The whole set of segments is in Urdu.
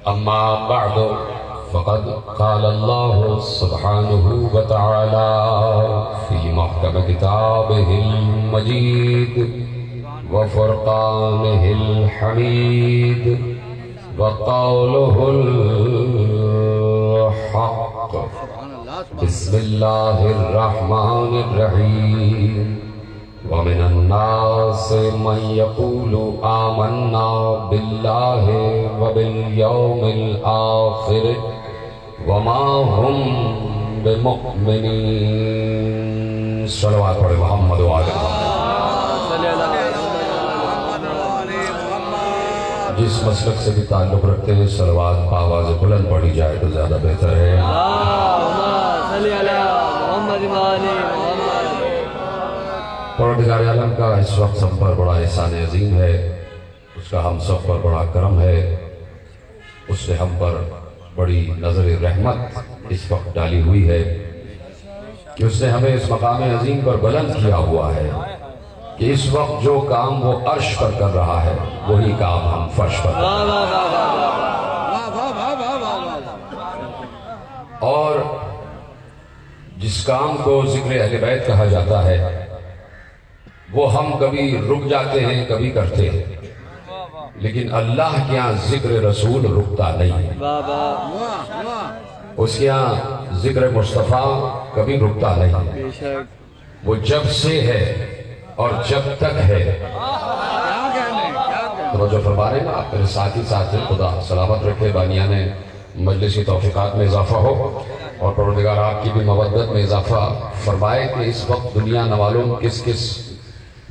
أما بعد فقد قال الله سبحانه وتعالى في محكم كتابه المجيد وفرقانه الحميد وقوله الحق بسم الله الرحمن الرحيم ومن الناس من يقول آمنا بالله وباليوم الآخر وما هم بمؤمنين صلوات پڑھے محمد وآلہ جس مسلک سے بھی تعلق رکھتے ہیں صلوات آواز بلند پڑھی جائے تو زیادہ بہتر ہے پروردگار عالم کا اس وقت ہم پر بڑا احسان عظیم ہے، اس کا ہم سب پر بڑا کرم ہے، اس نے ہم پر بڑی نظر رحمت اس وقت ڈالی ہوئی ہے کہ اس نے ہمیں اس مقام عظیم پر بلند کیا ہوا ہے کہ اس وقت جو کام وہ عرش پر کر رہا ہے وہی کام ہم فرش پر کر رہے ہیں۔ اور جس کام کو ذکر اہل بیت کہا جاتا ہے وہ ہم کبھی رک جاتے ہیں کبھی کرتے ہیں، لیکن اللہ کے یہاں ذکر رسول رکتا نہیں ہے، اس کے یہاں ذکر مصطفیٰ کبھی رکتا نہیں ہے، وہ جب سے ہے اور جب تک ہے۔ توجہ فرما رہے ہیں آپ میرے ساتھی ہیں، خدا سلامت رکھے، بانیان مجلسی توفیقات میں اضافہ ہو اور پروردگار آپ کی بھی مودت میں اضافہ فرمائے کہ اس وقت دنیا نوالوں کس کس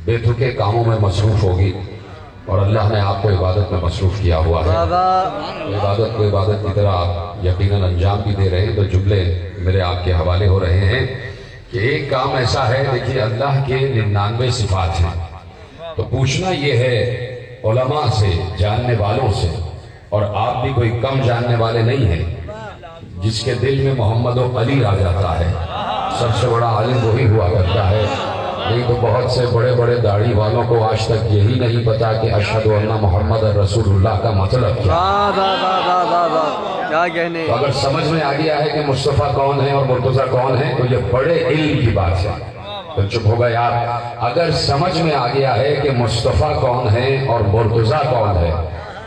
بے تھکے کاموں میں مصروف ہوگی اور اللہ نے آپ کو عبادت میں مصروف کیا ہوا ہے۔ عبادت کو عبادت کی طرح آپ یقیناً انجام بھی دے رہے ہیں، تو جملے میرے آپ کے حوالے ہو رہے ہیں کہ ایک کام ایسا ہے، دیکھیے اللہ کے 99 صفات ہیں، تو پوچھنا یہ ہے علماء سے، جاننے والوں سے، اور آپ بھی کوئی کم جاننے والے نہیں ہیں، جس کے دل میں محمد و علی آ جاتا ہے سب سے بڑا عالم وہی ہوا کرتا ہے۔ نہیں تو بہت سے بڑے بڑے داڑھی والوں کو آج تک یہی نہیں پتا کہ اشہد ان محمد رسول اللہ کا مطلب کیا۔ تو اگر سمجھ میں آ گیا ہے کہ مصطفیٰ کون ہے اور مرتضیٰ کون ہے تو یہ بڑے علم کی بات ہے، تو چپ ہوگا یار۔ اگر سمجھ میں آ گیا ہے کہ مصطفیٰ کون ہے اور مرتضیٰ کون ہے،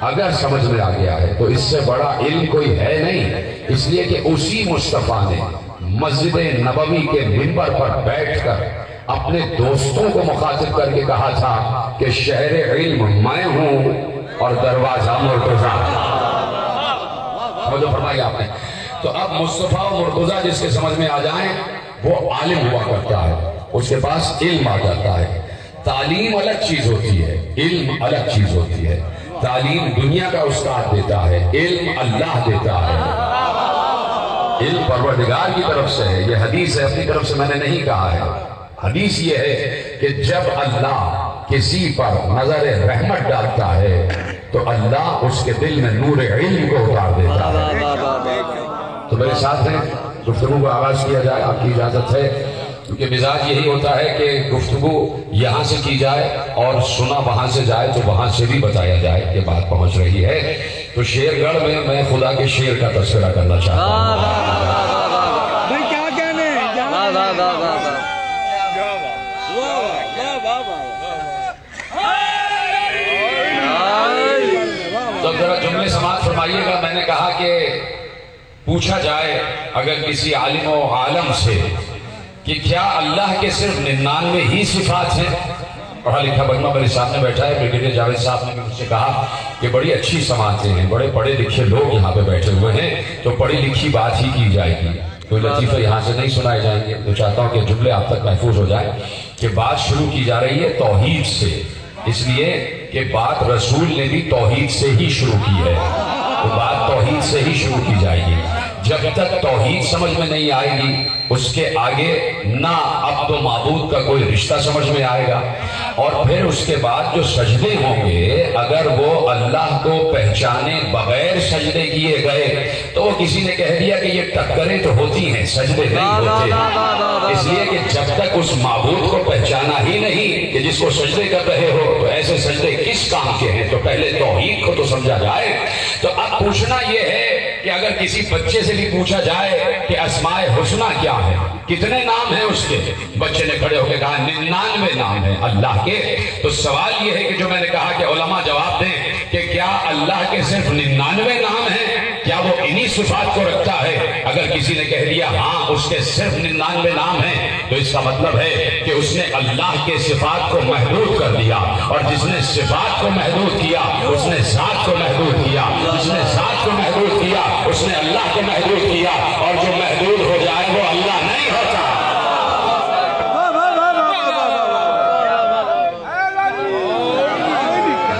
اگر سمجھ میں آ گیا ہے تو اس سے بڑا علم کوئی ہے نہیں، اس لیے کہ اسی مصطفیٰ نے مسجد نبوی کے منبر پر بیٹھ کر اپنے دوستوں کو مخاطب کر کے کہا تھا کہ شہر علم میں ہوں اور دروازہ مرتضیٰ۔ سمجھو فرمائی آپ نے۔ تو اب مصطفیٰ و مرتضیٰ جس کے سمجھ میں آ جائیں وہ عالم ہوا کرتا ہے، اس کے پاس علم آ جاتا ہے۔ تعلیم الگ چیز ہوتی ہے، علم الگ چیز ہوتی ہے۔ تعلیم دنیا کا استاد دیتا ہے، علم اللہ دیتا ہے۔ علم پروردگار کی طرف سے ہے، یہ حدیث ہے، اپنی طرف سے میں نے نہیں کہا ہے۔ حدیث یہ ہے کہ جب اللہ کسی پر نظر رحمت ڈالتا ہے تو اللہ اس کے دل میں نور علم کو اتار دیتا ہے۔ تو میرے ساتھ ہیں، گفتگو کو آغاز کیا جائے، آپ کی اجازت ہے، کیونکہ مزاج یہی ہوتا ہے کہ گفتگو یہاں سے کی جائے اور سنا وہاں سے جائے تو وہاں سے بھی بتایا جائے کہ بات پہنچ رہی ہے۔ تو شیر گڑھ میں خدا کے شیر کا تذکرہ کرنا چاہتا ہوں۔ تو ذرا جملے سماعت فرمائیے گا۔ میں نے کہا کہ پوچھا جائے اگر کسی عالم و عالم سے کہ کیا اللہ کے صرف 99 ہی صفات ہیں؟ پڑھا لکھا بندہ میرے سامنے بیٹھا ہے، بریگیڈیئر جاوید صاحب نے مجھ سے کہا کہ بڑی اچھی سماعتیں ہیں، بڑے پڑھے لکھے لوگ یہاں پہ بیٹھے ہوئے ہیں، تو پڑھی لکھی بات ہی کی جائے گی، کوئی لطیفہ یہاں سے نہیں سنائے جائیں گے۔ تو چاہتا ہوں کہ جملے آپ تک محفوظ ہو جائیں کہ بات شروع کی جا رہی ہے توحید سے، اس لیے کہ بات رسول نے بھی توحید سے ہی شروع کی ہے، تو بات توحید سے ہی شروع کی جائے گی۔ جب تک توحید سمجھ میں نہیں آئے گی اس کے آگے نہ عبد و معبود کا کوئی رشتہ سمجھ میں آئے گا، اور پھر اس کے بعد جو سجدے ہوں گے اگر وہ اللہ کو پہچانے بغیر سجدے کیے گئے تو وہ کسی نے کہہ دیا کہ یہ ٹکریں تو ہوتی ہیں، سجدے نہیں ہوتے، اس لیے کہ جب تک اس معبود کو پہچانا ہی نہیں کہ جس کو سجدے کر رہے ہو تو ایسے سجدے کس کام کے ہیں، تو پہلے توحید کو تو سمجھا جائے۔ تو اب پوچھنا یہ ہے کہ اگر کسی بچے سے بھی پوچھا جائے کہ اسماء حسنہ کیا ہے، کتنے نام ہیں اس کے، بچے نے کھڑے ہو کے کہا 99 نام ہیں اللہ کے، تو سوال یہ ہے کہ جو میں نے کہا کہ علماء جواب دیں کہ کیا اللہ کے صرف 99 نام ہیں، کیا وہ انہی صفات کو رکھتا ہے؟ اگر کسی نے کہہ دیا ہاں اس کے صرف 99 نام ہیں تو اس کا مطلب ہے کہ اس نے اللہ کے صفات کو محدود کر دیا، اور جس نے صفات کو محدود کیا اس نے ذات کو محدود کیا، جس نے ذات کو محدود کیا اس نے اللہ کو محدود کیا، اور جو محدود ہو جائے وہ اللہ نہیں ہوتا۔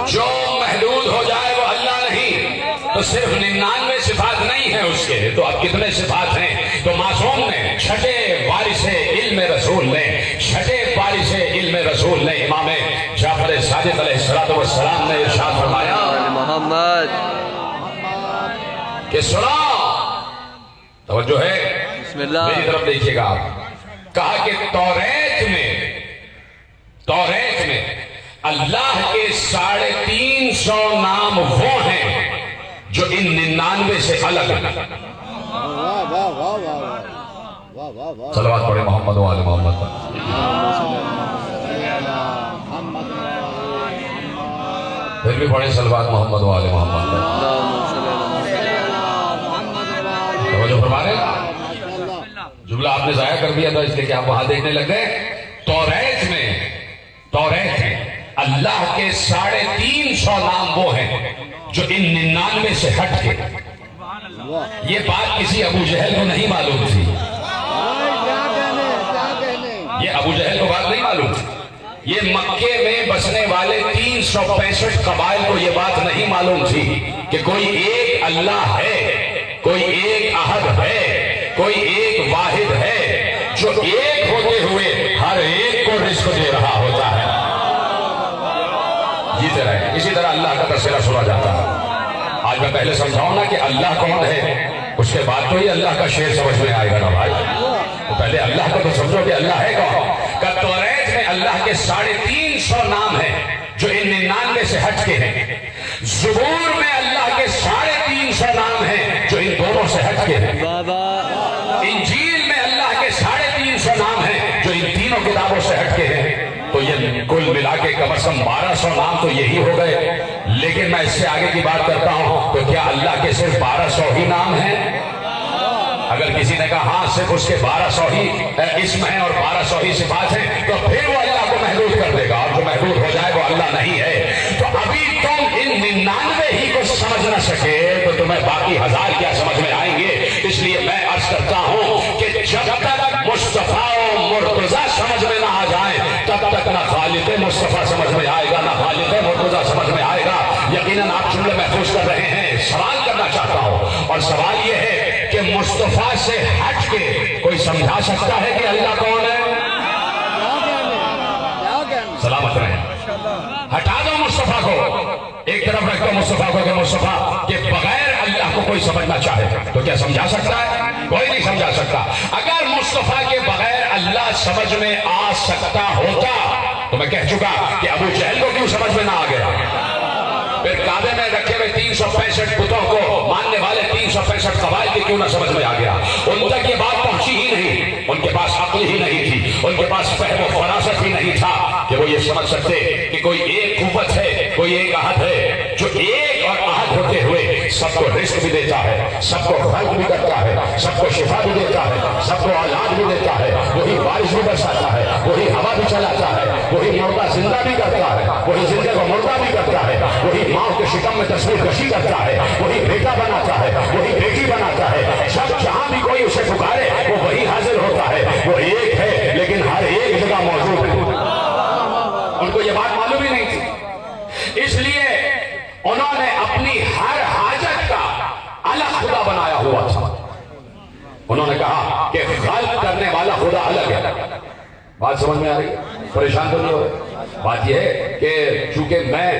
جو محدود ہو جائے وہ اللہ نہیں، تو صرف 99 صفات نہیں ہیں اس کے، تو اب کتنے صفات ہیں؟ تو معصوم نے چھٹے وارث علم رسول نے، چھٹے وارث علم رسول نے امام جعفر صادق علیہ السلام نے ارشاد فرمایا محمد کہ سنا، توجہ ہے، بسم اللہ، میری طرف دیکھیے گا آپ، کہا کہ توریت میں اللہ کے 350 نام وہ ہیں جو ان 99 سے الگ ہیں۔ صلوات پڑھے محمد و آل محمد پر۔ پھر بھی پڑھے صلوات محمد و آل محمد پر۔ توجہ فرما رہے ہیں؟ جملہ آپ نے ضائع کر دیا تھا اس لیے کہ آپ وہاں دیکھنے لگ گئے۔ توریت میں اللہ کے 350 نام وہ ہیں جو ان 99 سے ہٹ کے، یہ بات کسی ابو جہل کو نہیں معلوم تھی، یہ ابو جہل کو بات نہیں معلوم تھی، یہ مکے میں بسنے والے 365 قبائل کو یہ بات نہیں معلوم تھی کہ کوئی ایک اللہ ہے، کوئی ایک احد ہے، کوئی ایک واحد ہے جو ایک ہوتے ہوئے ہر ایک کو رزق دے رہا ہوتا ہے۔ جیتے رہے، اسی طرح اللہ کا تذکرہ سنا جاتا ہے۔ آج میں پہلے سمجھاؤں نا کہ اللہ کون ہے، اس کے بعد تو ہی اللہ کا شعر سمجھ میں آئے گا نا بھائی، تو پہلے اللہ کو تو سمجھو کہ اللہ ہے کون۔ کہ توریت میں اللہ کے 350 نام ہیں جو ان 99 سے ہٹ کے ہیں، زبور میں اللہ کے 350 نام ہیں جو ان دونوں سے ہٹ کے ہیں، انجیل میں اللہ کے 350 نام ہیں جو ان تینوں کتابوں سے ہٹ کے ہیں۔ تو یہ کل ملا کے کم از کم 1200 نام تو یہی ہو گئے، لیکن میں اس سے آگے کی بات کرتا ہوں تو کیا اللہ کے صرف 1200 ہی نام ہیں؟ اگر کسی نے کہا ہاں صرف اس کے 1200 ہی اسم ہیں اور 1200 ہی صفات ہیں تو پھر وہ اللہ کو محدود کر دے گا، اور جو محدود ہو جائے وہ اللہ نہیں ہے۔ تو ابھی تم ان 99 ہی کو سمجھ نہ سکے تو تمہیں باقی 1000 کیا سمجھ میں آئیں گے۔ اس لیے میں عرض کرتا ہوں کہ جب تک مصطفیٰ و مرتضیٰ سمجھ میں نہ آ جائیں تب تک نہ خالق مصطفیٰ سمجھ میں آئے گا، نہ خالق مرتضیٰ سمجھ میں آئے گا۔ یقیناً آپ جملے محفوظ کر رہے ہیں، سوال کرنا چاہتا ہوں، اور سوال یہ ہے کہ مصطفیٰ سے ہٹ کے کوئی سمجھا سکتا ہے کہ اللہ کون ہے؟ سلامت رہیں، ہٹا دو مصطفیٰ کو، ایک طرف رکھ دو مصطفیٰ کو کہ مصطفیٰ کے بغیر اللہ کو کوئی سمجھنا چاہے تو کیا سمجھا سکتا ہے؟ کوئی نہیں سمجھا سکتا۔ اگر مصطفیٰ کے بغیر اللہ سمجھ میں آ سکتا ہوتا تو میں کہہ چکا کہ ابو جہل کو کیوں سمجھ میں نہ آ گیا؟ پھر کعبے میں رکھے ہوئے 365 بتوں کو ماننے والے 365 قبائل کی کیوں نہ سمجھ میں آ گیا؟ ان تک یہ بات پہنچی ہی نہیں، ان کے پاس عقل ہی نہیں تھی، ان کے پاس فہم و فراست ہی نہیں تھا کہ وہ یہ سمجھ سکتے کہ کوئی ایک قوت ہے، کوئی ایک احد ہے جو ایک اور احد ہوتے ہوئے سب کو رزق بھی دیتا ہے، سب کو خلق بھی کرتا ہے، سب کو شفا بھی دیتا ہے، سب کو اولاد بھی دیتا ہے، وہی بارش بھی برساتا ہے، وہی ہوا بھی چلاتا ہے، وہی مردہ زندہ بھی کرتا ہے، وہی زندہ کو مردہ بھی کرتا ہے، وہی ماں کے شکم میں تصویر کشی کرتا ہے، وہی بیٹا بناتا ہے، وہی بیٹی بناتا ہے، سب جہاں بھی کوئی اسے پکارے وہ وہی حاضر ہوتا ہے، وہ ایک ہے لیکن ہر ایک جگہ موجود ہے۔ ان کو یہ بات معلوم ہی نہیں تھی، اس لیے انہوں نے اپنی ہر حاجت کا الگ خدا بنایا ہوا تھا۔ بات سمجھ میں آ رہی ہے؟ پریشان تو نہیں ہو رہے؟ بات یہ ہے کہ چونکہ میں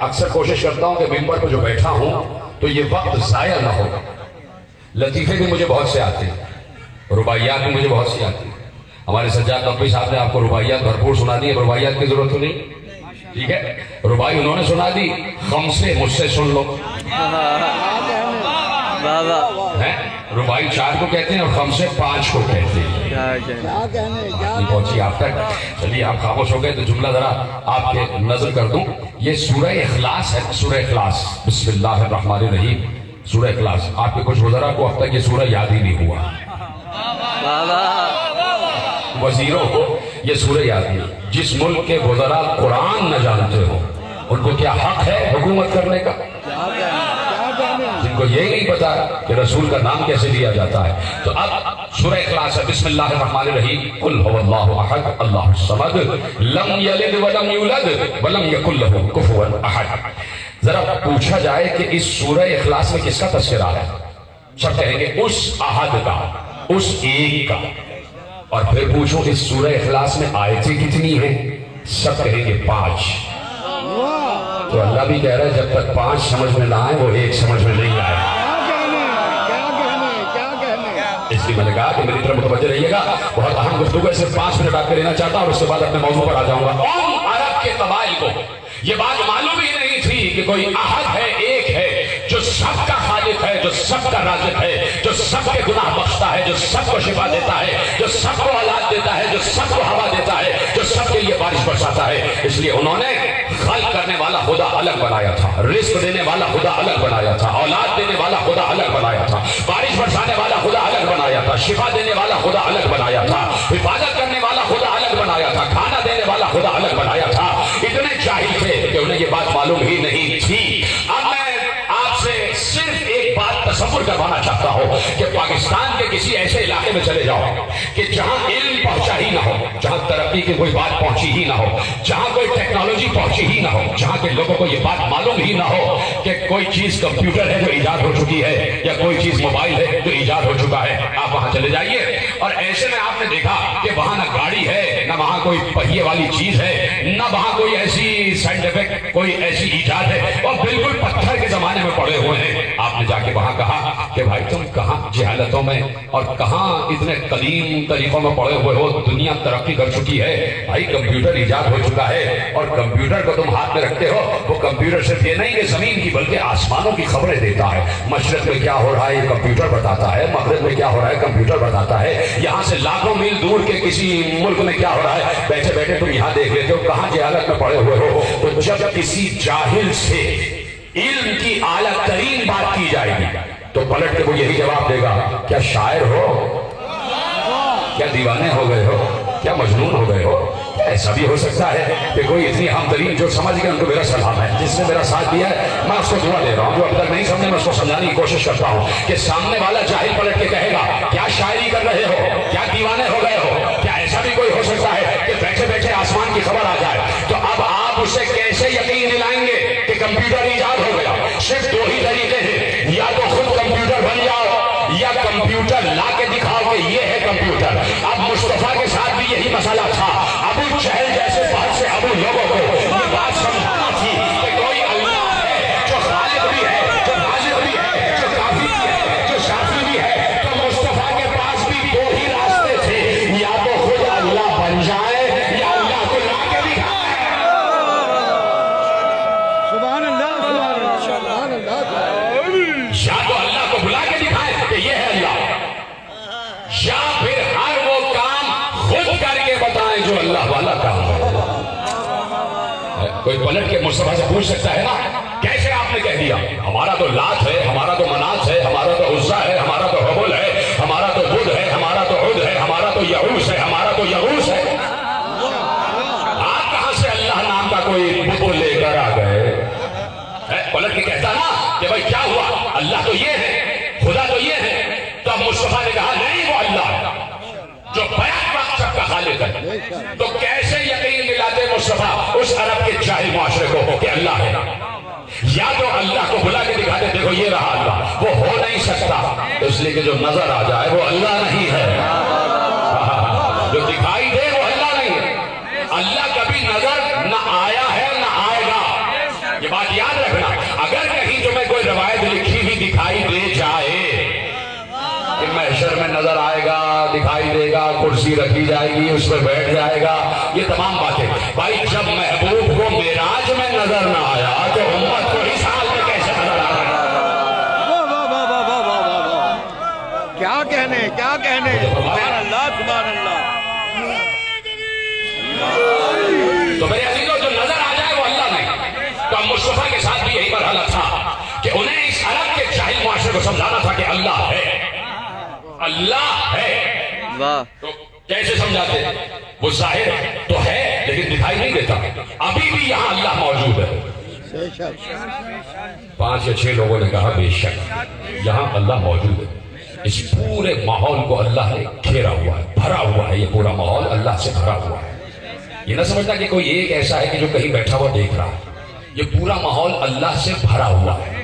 اکثر کوشش کرتا ہوں کہ ممبر پر جو بیٹھا ہوں تو یہ وقت ضائع نہ ہو. لطیفے بھی مجھے بہت سے آتے ہیں, رباعیات بھی مجھے بہت سی آتی ہیں. ہمارے سجاد نقوی صاحب نے آپ کو رباعیات بھرپور سنا دی ہے, رباعیات کی ضرورت تو نہیں, ٹھیک ہے. رباعی انہوں نے سنا دی, خم سے مجھ سے سن لو. رباعی 4 کو کہتے ہیں اور خم سے 5 کو کہتے ہیں. پہنچی آپ تک, چلیے آپ خاموش ہو گئے تو جملہ ذرا آپ کے نظر کر دوں. یہ سورہ اخلاص ہے, سورہ اخلاص. بسم اللہ الرحمن الرحیم, سورہ اخلاص. آپ کے کچھ وزراء کو اب تک یہ سورہ یاد ہی نہیں ہوا, وزیروں کو یہ سورہ یاد نہیں. جس ملک کے وزراء قرآن نہ جانتے ہو ان کو کیا حق ہے حکومت کرنے کا؟ جن کو یہ نہیں پتا کہ رسول کا نام کیسے لیا جاتا ہے. تو اب سورہ اخلاص ہے. بسم اللہ الرحمن الرحیم. قل هو اللہ احد اللہ الصمد لم یلد ولم یولد ولم یکن لہ کفوا احد. ذرا پوچھا جائے کہ اس سورہ اخلاص میں کس کا تذکرہ ہے؟ سب کہیں گے اس احد کا, اس ایک کا. اور پھر پوچھو اس سورہ اخلاص میں آیتیں کتنی ہیں؟ سب کہیں گے 5. تو اللہ بھی کہہ رہا ہے جب تک 5 سمجھ میں نہ آئے وہ ایک سمجھ میں نہیں آئے. اس لیے میں نے کہا کہ میری طرف متوجہ رہیے گا, بہت اہم گفتگو ہے, صرف 5 منٹ آپ کے لینا چاہتا ہوں اور اس کے بعد اپنے موضوع پر آ جاؤں گا. عرب کے قبائل کو یہ بات معلوم ہی نہیں تھی کہ کوئی احد ہے, ایک ہے جو سب کا خالق ہے, جو سب کا رازق ہے, جو سب کے گناہ بخشتا ہے, جو سب کو شفا دیتا ہے, جو سب کو اولاد دیتا ہے, جو سب کو ہوا دیتا ہے, جو سب کے لیے بارش برساتا ہے. اس لیے انہوں نے خلق کرنے والا خدا الگ بنایا تھا, رزق دینے والا خدا الگ بنایا تھا, اولاد دینے والا خدا الگ بنایا تھا, بارش برسانے والا خدا الگ بنایا تھا, شفا دینے والا خدا الگ بنایا تھا, حفاظت کرنے والا خدا الگ بنایا تھا, کھانا دینے والا خدا الگ بنایا تھا. اتنے جاہل تھے کہ انہیں یہ بات معلوم ہی نہیں تھی. اب میں آپ سے صرف ایک بات تصور کروانا چاہتا ہوں کہ پاکستان کے کسی ایسے علاقے میں چلے جاؤ کہ جہاں علم پہنچا ہی نہ ہو, جہاں ترقی کی کوئی بات پہنچی ہی نہ ہو, جہاں کوئی ٹیکنالوجی پہنچی ہی نہ ہو, جہاں کے لوگوں کو یہ بات معلوم ہی نہ ہو کہ کوئی چیز کمپیوٹر ہے جو ایجاد ہو چکی ہے یا کوئی چیز موبائل ہے جو ایجاد ہو چکا ہے. آپ وہاں چلے جائیے اور ایسے میں آپ نے دیکھا کہ وہاں نہ گاڑی ہے, نہ وہاں کوئی پہیے والی چیز ہے, نہ وہاں کوئی ایسی سائنٹیفک کوئی ایسی ایجاد ہے, اور بالکل پتھر کے زمانے میں پڑے ہوئے ہیں. آپ نے جا کے وہاں کہا کہ بھائی تم کہاں جہالتوں میں اور کہاں اتنے قدیم طریقوں میں پڑے ہوئے ہو, دنیا ترقی کر چکی ہے, بھائی کمپیوٹر ایجاد ہو چکا ہے اور کمپیوٹر کو تم ہاتھ میں رکھتے ہو. وہ کمپیوٹر صرف یہ نہیں کہ زمین کی بلکہ آسمانوں کی خبریں دیتا ہے. مشرق میں کیا ہو رہا ہے یہ کمپیوٹر بتاتا ہے, مغرب میں کیا ہو رہا ہے کمپیوٹر بتاتا ہے, یہاں سے لاکھوں میل دور کے کسی ملک میں کیا ہو رہا ہے بیٹھے بیٹھے تم یہاں دیکھ لیتے ہو. کہاں جہالت میں پڑے ہوئے ہو. تو جب کسی جاہل سے علم کی اعلیٰ ترین بات کی جائے گی تو پلٹ کے وہ یہی جواب دے گا, کیا شاعر ہو, کیا دیوانے ہو گئے ہو, کیا مجنون ہو گئے ہو. ایسا بھی ہو سکتا ہے کہ کوئی اتنی ہم ترین جو سمجھ گئے ان کو میرا سلام ہے, جس نے میرا ساتھ دیا ہے میں اس کو دعا دے رہا ہوں. جو اب تک نہیں سمجھے میں اس کو سمجھانے کی کوشش کرتا ہوں کہ سامنے والا جاہل پلٹ کے کہے گا کیا شاعری کر رہے ہو, کیا دیوانے ہو گئے ہو. کیا ایسا بھی کوئی ہو سکتا ہے کہ بیٹھے بیٹھے آسمان کی خبر آ جائے؟ تو اب آپ اسے کیسے یقین دلائیں گے کہ کمپیوٹر ایجاد ہو گیا؟ صرف 2 ہی طریقے ہیں, یا تو خود کمپیوٹر بن جاؤ یا کمپیوٹر لا کے دکھاؤ کہ یہ ہے کمپیوٹر. اب مصطفیٰ کے ساتھ بھی یہی مسئلہ تھا. ابو جہل جیسے باہر سے ابو لوگوں کو یہ بات سمجھانا تھی کہ کوئی اللہ ہے جو خالق بھی ہے, جو رازق بھی ہے, جو کافی بھی ہے, جو شافی بھی ہے. تو مصطفیٰ کے پاس بھی 2 ہی راستے تھے, یا تو خود اللہ بن جائے یا اللہ کو لا کے دکھائے. سبحان اللہ, سبحان اللہ. یا تو اللہ کو بلا کے دکھائے کہ یہ ہے اللہ, یا پھر ہر وہ کام خود کر کے بتائیں جو اللہ والا کام ہے. کوئی پلٹ کے مصطفیٰ سے پوچھ سکتا ہے نا, کیسے آپ نے کہہ دیا ہمارا تو لات ہے, ہمارا تو منات ہے, ہمارا تو عزا ہے, ہمارا تو حبل ہے, ہمارا تو بدھ ہے, ہمارا تو عد ہے, ہمارا تو یعوس ہے, ہمارا تو یغوس ہے. آپ کہاں سے اللہ نام کا کوئی بت لے کر آ گئے؟ پلٹ کے کہتا نا کہ بھائی کیا ہوا, اللہ تو یہ ہے, خدا تو یہ ہے. تو اب مصطفیٰ نے کہا نہیں, وہ اللہ جو بیک وقت سب کا خالق ہے. تو کیسے یقین دلاتے مصطفیٰ اس عرب کے جاہل معاشرے کو کہ اللہ ہے؟ یا تو اللہ کو بلا کے دکھاتے دیکھو یہ رہا اللہ, وہ ہو نہیں سکتا اس لیے کہ جو نظر آ جائے وہ اللہ نہیں ہے, جو دکھائی دے وہ اللہ نہیں ہے. اللہ کبھی نظر نہ آیا ہے نہ آئے گا. یہ بات یاد رکھنا. اگر کہیں تمہیں کوئی روایت لکھی ہوئی دکھائی دے جائے کہ محشر میں نظر آئے گا, دکھائی دے گا, کرسی رکھی جائے گی, اس پہ بیٹھ جائے گا, یہ تمام باتیں, بھائی جب محبوب کو معراج میں نظر نہ آیا تو امت کو اس حال میں کیسے نظر آ رہا ہے؟ واہ واہ واہ واہ واہ واہ واہ واہ. کیا کہنے, کیا کہنے. سبحان اللہ, سبحان اللہ. تو میرے عزیزوں, جو نظر آ جائے وہ اللہ نہیں. تو اب مصطفیٰ کے ساتھ بھی یہی مرحلہ تھا کہ انہیں اس عرب کے جاہل معاشرے کو سمجھانا تھا کہ اللہ ہے, اللہ ہے. واہ. تو کیسے سمجھاتے؟ وہ ظاہر تو ہے لیکن دکھائی نہیں دیتا. ابھی بھی یہاں اللہ موجود ہے. بے شک. 5 یا 6 لوگوں نے کہا بے شک یہاں اللہ موجود ہے. اس پورے ماحول کو اللہ نے گھیرا ہوا ہے, بھرا ہوا ہے. یہ پورا ماحول اللہ سے بھرا ہوا ہے. یہ نہ سمجھتا کہ کوئی ایک ایسا ہے کہ جو کہیں بیٹھا ہوا دیکھ رہا ہے. یہ پورا ماحول اللہ سے بھرا ہوا ہے.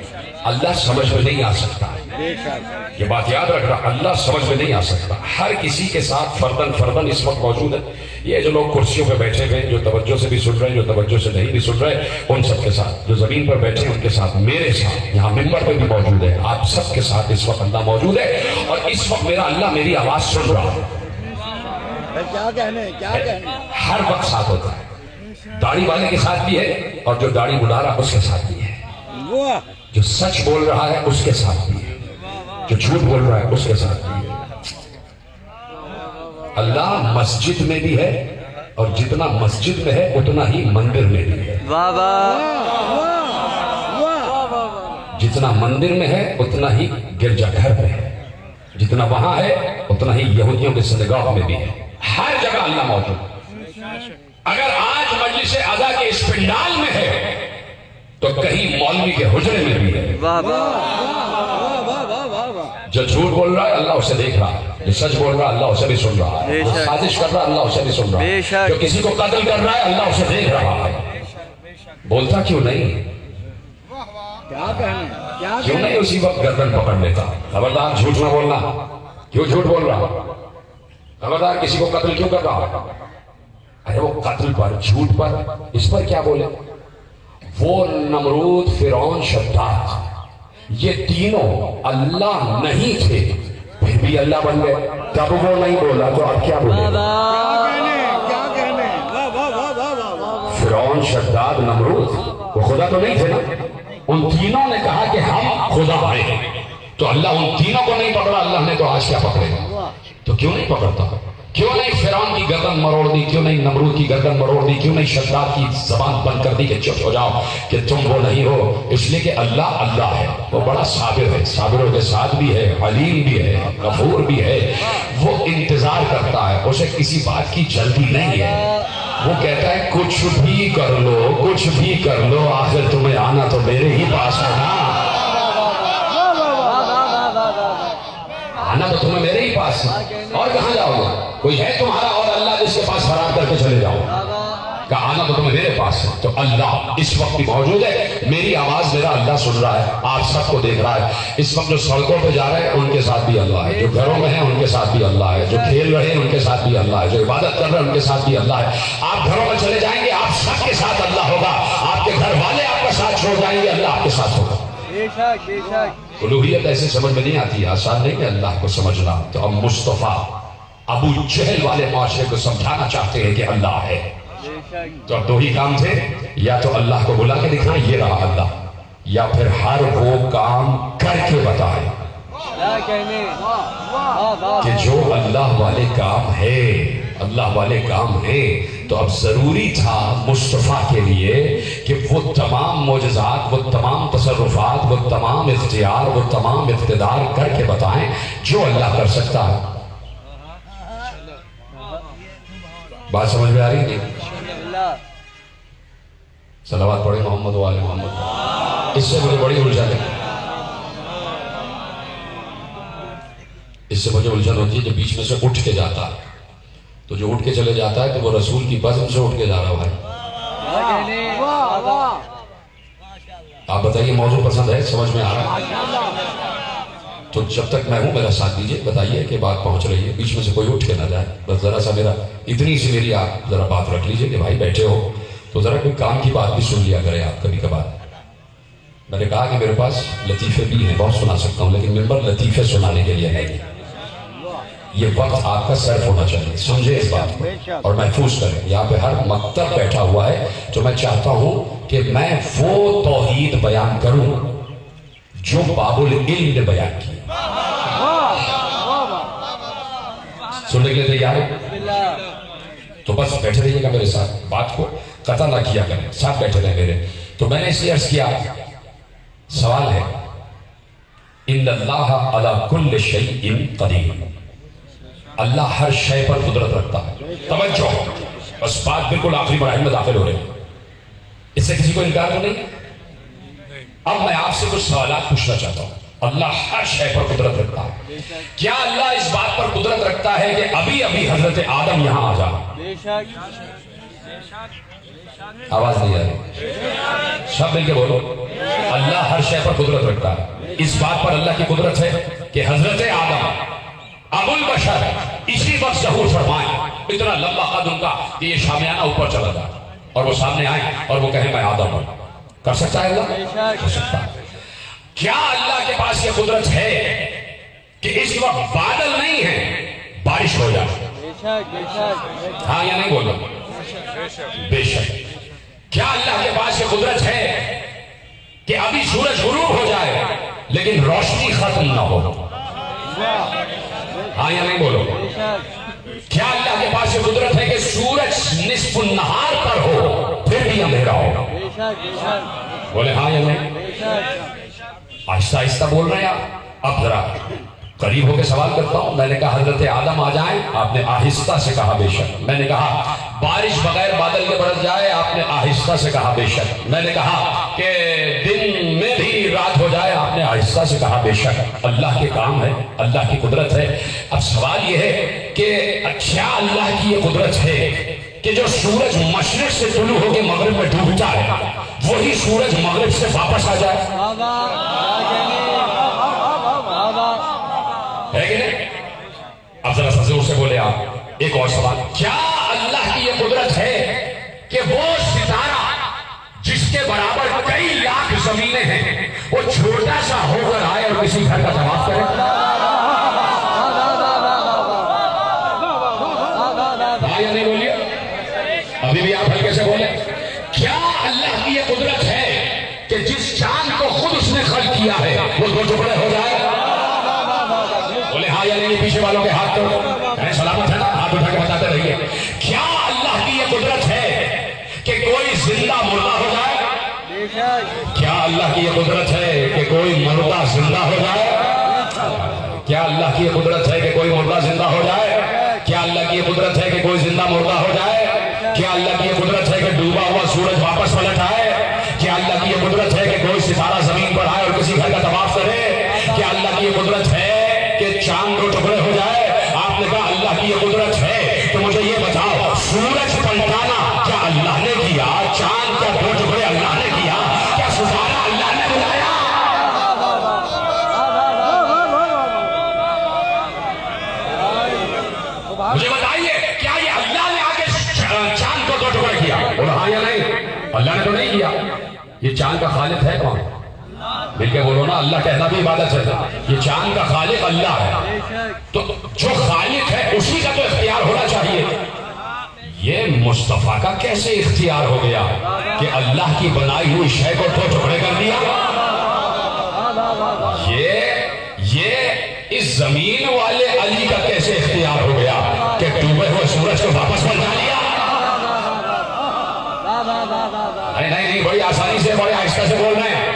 اللہ سمجھ میں نہیں آ سکتا. بے شک. یہ بات یاد رکھنا, اللہ سمجھ میں نہیں آ سکتا. ہر کسی کے ساتھ فردن فردن اس وقت موجود ہے. یہ جو لوگ کرسیوں پہ بیٹھے ہوئے, جو توجہ سے بھی سن رہے ہیں, جو توجہ سے نہیں بھی سن رہے, ان سب کے ساتھ, جو زمین پر بیٹھے ہیں ان کے ساتھ, میرے ساتھ یہاں ممبر پہ بھی موجود ہے, آپ سب کے ساتھ اس وقت اللہ موجود ہے. اور اس وقت میرا اللہ میری آواز سن رہا ہے. کیا کہنے, کیا کہنے. ہر وقت ساتھ ہوتا ہے. داڑھی والے کے ساتھ بھی ہے اور جو داڑھی بلا رہا اس کے ساتھ بھی ہے. واہ. جو سچ بول رہا ہے اس کے ساتھ بھی ہے, جو جھوٹ بول رہا ہے اس کے ساتھ بھی ہے. اللہ مسجد میں بھی ہے اور جتنا مسجد میں ہے اتنا ہی مندر میں بھی ہے. واہ واہ. جتنا مندر میں ہے اتنا ہی گرجا گھر میں ہے. جتنا وہاں ہے اتنا ہی یہودیوں کے سنگاہ میں بھی ہے. ہر جگہ اللہ موجود ہے. اگر آج مجلس عزا کے اس پنڈال میں ہے تو کہیں مولوی کے حجرے میں بھی ہے. واہ واہ. جو جھوٹ بول رہا ہے اللہ اسے دیکھ رہا ہے, جو سچ بول رہا ہے اللہ اسے بھی سن رہا ہے, جو سازش کر رہا ہے اللہ اسے بھی سن رہا ہے, جو کسی کو قتل کر رہا ہے اللہ اسے دیکھ رہا ہے. بولتا کیوں نہیں, کیا کہنے, کیا کیوں نہیں اسی وقت گردن پکڑ لیتا. خبردار جھوٹ نہ بولنا. کیوں جھوٹ بول رہا, خبردار کسی کو قتل کیوں کر رہا. ارے وہ قتل پر, جھوٹ پر, اس پر کیا بولے. وہ نمرود, فرعون, شداد, یہ تینوں اللہ نہیں تھے, پھر بھی اللہ بن گئے. تب وہ نہیں بولا تو اب کیا بولے. کیا کہنے. واہ واہ واہ واہ واہ. فرعون, شداد, نمرود, وہ خدا تو نہیں تھے نا. ان تینوں نے کہا کہ ہم خدا ہیں, تو اللہ ان تینوں کو نہیں پکڑا. اللہ نے تو آج کیا پکڑے گا. تو کیوں نہیں پکڑتا, کیوں نہیں فرعون کی گردن مروڑ دی, کیوں نہیں نمرود کی گردن مروڑ دی, کیوں نہیں شداد کی زبان بند کر دی کہ چپ ہو جاؤ کہ تم وہ نہیں ہو. اس لیے کہ اللہ اللہ ہے, وہ بڑا صابر ہے, صابروں کے ساتھ بھی ہے, حلیم بھی ہے, غفور بھی ہے. وہ انتظار کرتا ہے, اسے کسی بات کی جلدی نہیں ہے. وہ کہتا ہے کچھ بھی کر لو, کچھ بھی کر لو, آخر تمہیں آنا تو میرے ہی پاس ہے نا. آنا تو تمہیں میرے ہی پاس ہے, اور کہاں جاؤ گے. کوئی ہے تمہارا اور اللہ جس کے پاس فرار کر کے چلے جاؤ. کہ آنا تو تمہیں میرے پاس ہے. تو اللہ اس وقت بھی موجود ہے. میری آواز میرا اللہ سن رہا ہے, آپ سب کو دیکھ رہا ہے. اس وقت جو سڑکوں پہ جا رہے ہیں ان کے ساتھ بھی اللہ ہے, جو گھروں میں ہیں ان کے ساتھ بھی اللہ ہے, جو کھیل رہے ہیں ان کے ساتھ بھی اللہ ہے, جو عبادت کر رہے ہیں ان کے ساتھ بھی اللہ ہے. آپ گھروں میں چلے جائیں گے, آپ سب کے ساتھ اللہ ہوگا. آپ کے گھر والے آپ کا ساتھ چھوڑ جائیں گے, اللہ آپ کے ساتھ ہوگا. بے شک, بے شک. الوہیت ایسے سمجھ میں نہیں آتی, آسان نہیں ہے اللہ کو سمجھنا. تو اب مصطفیٰ ابو جہل والے معاشرے کو سمجھانا چاہتے ہیں کہ اللہ ہے. تو اب 2 ہی کام تھے, یا تو اللہ کو بلا کے دکھائیں یہ رہا اللہ, یا پھر ہر وہ کام کر کے بتائیں کہ جو اللہ والے کام ہے, اللہ والے کام ہیں. تو اب ضروری تھا مصطفیٰ کے لیے کہ وہ تمام معجزات, وہ تمام تصرفات, وہ تمام اختیار, وہ تمام اقتدار کر کے بتائیں جو اللہ کر سکتا ہے. بات سمجھ میں آ رہی ہے؟ صلوات پڑھیں محمد و آل محمد. اس سے مجھے بڑی الجھن ہے, اس سے مجھے الجھن ہوتی ہے جو بیچ میں سے اٹھ کے جاتا ہے. تو جو اٹھ کے چلے جاتا ہے تو وہ رسول کی بزم سے اٹھ کے جا رہا بھائی. آپ بتائیے موضوع پسند ہے, سمجھ میں آ رہا ہے. تو جب تک میں ہوں میرا ساتھ دیجئے، بتائیے کہ بات پہنچ رہی ہے، بیچ میں سے کوئی اٹھ کے نہ جائے، بس ذرا سا میرا اتنی سی میری آپ ذرا بات رکھ لیجئے کہ بھائی بیٹھے ہو تو ذرا کوئی کام کی بات بھی سن لیا کرے آپ کبھی کبھار۔ میں نے کہا کہ میرے پاس لطیفے بھی ہیں، بہت سنا سکتا ہوں، لیکن ممبر لطیفے سنانے کے لیے نہیں، یہ وقت آپ کا صرف ہونا چاہیے، سمجھے اس بات کو اور محفوظ کریں۔ یہاں پہ ہر مکتب بیٹھا ہوا ہے تو میں چاہتا ہوں کہ میں وہ توحید بیان کروں جو باب العلم نے بیان کی۔ سننے کے لیے تیار ہے؟ تو بس بیٹھے رہیے گا میرے ساتھ، بات کو قطع نہ کیا کریں، ساتھ بیٹھے رہے میرے۔ تو میں نے اس لیے عرض کیا، سوال ہے ان اللہ علی کل شیء قدیر، اللہ ہر شے پر قدرت رکھتا ہے۔ توجہ، بس بات بالکل آخری مراحل میں داخل ہو رہے ہیں، اس سے کسی کو انکار تو نہیں۔ اب میں آپ سے کچھ سوالات پوچھنا چاہتا ہوں۔ اللہ ہر شے پر قدرت رکھتا ہے، کیا اللہ اس بات پر قدرت رکھتا ہے کہ ابھی ابھی حضرت آدم یہاں آ جا؟ آواز نہیں آ رہی، سب مل کے بولو۔ اللہ ہر شے پر قدرت رکھتا ہے، اس بات پر اللہ کی قدرت ہے کہ حضرت آدم ابو البشر اسی وقت ظہور فرمائیں، اتنا لمبا قد ان کا کہ یہ شامیانہ اوپر چلا جائے اور وہ سامنے آئیں اور وہ کہیں میں آدم ہوں۔ کر سکتا ہے اللہ؟ کر سکتا ہے۔ کیا اللہ کے پاس یہ قدرت ہے کہ اس وقت بادل نہیں ہے بارش ہو جائے؟ ہاں یا نہیں بولو؟ بے شک۔ کیا اللہ کے پاس یہ قدرت ہے کہ ابھی سورج غروب ہو جائے لیکن روشنی ختم نہ ہو؟ ہاں یا نہیں بولو؟ کیا اللہ کے پاس یہ قدرت ہے کہ سورج نصف النہار پر ہو پھر بھی اندھیرا ہو؟ بولے ہاں یا نہیں؟ آہستہ آہستہ بول رہے ہیں آپ۔ اب ذرا قریب ہو کے سوال کرتا ہوں۔ میں نے کہا حضرت آدم آ جائیں، آپ نے آہستہ سے کہا بے شک۔ میں نے کہا بارش بغیر بادل کے برس جائے، آپ نے آہستہ سے کہا بے شک۔ میں نے کہا کہ دن میں بھی رات ہو جائے، آپ نے آہستہ سے کہا بے شک۔ اللہ کے کام ہے، اللہ کی قدرت ہے۔ اب سوال یہ ہے کہ اچھا اللہ کی یہ قدرت ہے کہ جو سورج مشرق سے طلوع ہو کے مغرب میں ڈوبتا ہے وہی سورج مغرب سے واپس آ جائے، ہے کہ نہیں؟ اب ذرا سا زور سے بولے آپ۔ ایک اور سوال، کیا اللہ کی یہ قدرت ہے کہ وہ ستارہ جس کے برابر کئی لاکھ زمینیں ہیں وہ چھوٹا سا ہو کر آئے اور کسی گھر کا طواف کرے؟ ہاں یا نہیں بولیے؟ ابھی بھی آپ ہلکے سے بولیں۔ کیا اللہ کی یہ قدرت ہے کہ جس چاند کو خود اس نے خلق کیا ہے وہ دو ٹکڑے ہو جائے؟ بولے ہاں یا نہیں؟ پیچھے والوں کے ہاتھ تو سلامت ہے نا، ہاتھ اٹھا کے بتاتے رہیے۔ کیا اللہ کی یہ قدرت ہے کہ کوئی زندہ مردہ ہو جائے؟ کیا اللہ کی یہ قدرت ہے کہ کوئی مردہ زندہ ہو جائے؟ کیا اللہ کی یہ قدرت ہے کہ کوئی مردہ زندہ ہو جائے؟ کیا اللہ کی یہ قدرت ہے کہ کوئی زندہ مردہ ہو جائے؟ کیا اللہ کی یہ قدرت ہے کہ ڈوبا ہوا سورج واپس پلٹ آئے؟ کیا اللہ کی یہ قدرت ہے کہ کوئی ستارہ زمین پر آئے اور کسی گھر کا طواف کرے؟ کیا اللہ کی یہ قدرت ہے کہ چاند دو ٹکڑے ہو جائے؟ آپ نے کہا اللہ کی یہ قدرت ہے تو مجھے یہ بتاؤ، سورج پلٹانا کیا اللہ نے کیا؟ چاند کا دو ٹکڑے اللہ نے کیا؟ کیا ستارہ اللہ نے بلایا؟ مجھے بتائیے، کیا یہ اللہ نے آ کے چاند کو دو ٹکڑے کیا؟ بولو ہاں یا نہیں؟ اللہ نے تو نہیں کیا۔ یہ چاند کا خالق ہے کون؟ مل کے بولو نا، اللہ کہنا بھی عبادت ہے۔ یہ چاند کا خالق اللہ ہے، تو جو خالق ہے اسی کا تو اختیار ہونا چاہیے۔ یہ مصطفیٰ کا کیسے اختیار ہو گیا کہ اللہ کی بنائی ہوئی شے کو دو ٹکڑے کر دیا؟ یہ اس زمین والے علی کا کیسے اختیار ہو گیا کہ ڈوبے ہوئے سورج کو واپس پلٹا لیا؟ نہیں، بڑی آسانی سے بڑے آہستہ سے بول رہے ہیں۔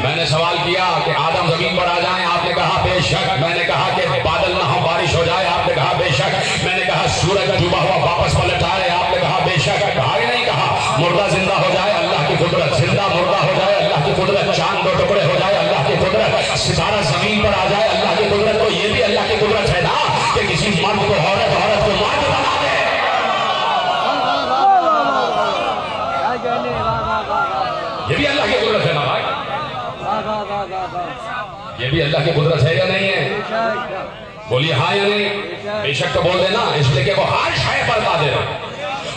میں نے سوال کیا کہ آدم زمین پر آ جائیں، آپ نے کہا بے شک۔ میں نے کہا کہ بادل نہ ہو بارش ہو جائے، آپ نے کہا بے شک۔ میں نے کہا سورج کا ڈوبا ہوا واپس پلٹ آئے، آپ نے کہا بے شک۔ کہا ہی نہیں کہا مردہ زندہ ہو جائے، اللہ کی قدرت، زندہ مردہ ہو جائے، اللہ کی قدرت، چاند دو ٹکڑے ہو جائے، اللہ کی قدرت، ستارہ زمین پر آ جائے، اللہ کی قدرت۔ تو یہ بھی اللہ کی قدرت ہے نا کہ کسی مرد کو عورت، عورت کو مرد بنا دے۔ یہ بھی اللہ کی قدرت ہے نا بھائی۔ یہ بھی اللہ کی قدرت ہے یا نہیں ہے؟ بولیے ہاں یا نہیں؟ بے شک تو بول دینا، اس لیے کہ وہ ہر شے پر قادر ہے۔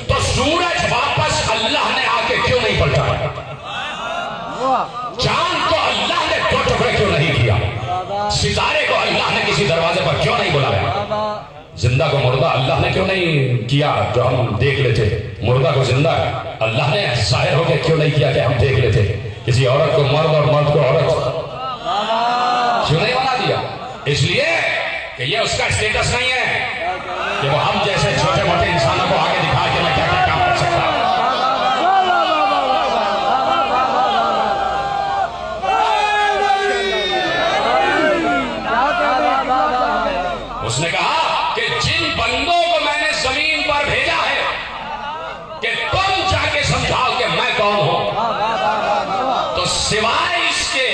تو سورج واپس اللہ نے آ کے کیوں نہیں پلٹایا؟ چاند کو اللہ نے دو ٹکڑے کیوں نہیں کیا؟ ستارے کو اللہ نے کسی دروازے پر کیوں نہیں بلایا؟ زندہ کو مردہ اللہ نے کیوں نہیں کیا جو ہم دیکھ لیتے؟ مردہ کو زندہ اللہ نے ظاہر ہو کے کیوں نہیں کیا کہ ہم دیکھ لیتے؟ کسی عورت کو مرد اور مرد کو عورت کیوں نہیں بنا دیا؟ اس لیے کہ یہ اس کا اسٹیٹس نہیں ہے کہ وہ ہم جیسے چھوٹے موٹے انسانوں کو آگے دکھا کے میں کیا کیا کام کر سکتا ہوں۔ اس نے کہا کہ جن بندوں کو میں نے زمین پر بھیجا ہے کہ تم جا کے سمجھاؤ کہ میں کون ہوں، تو سوائے اس کے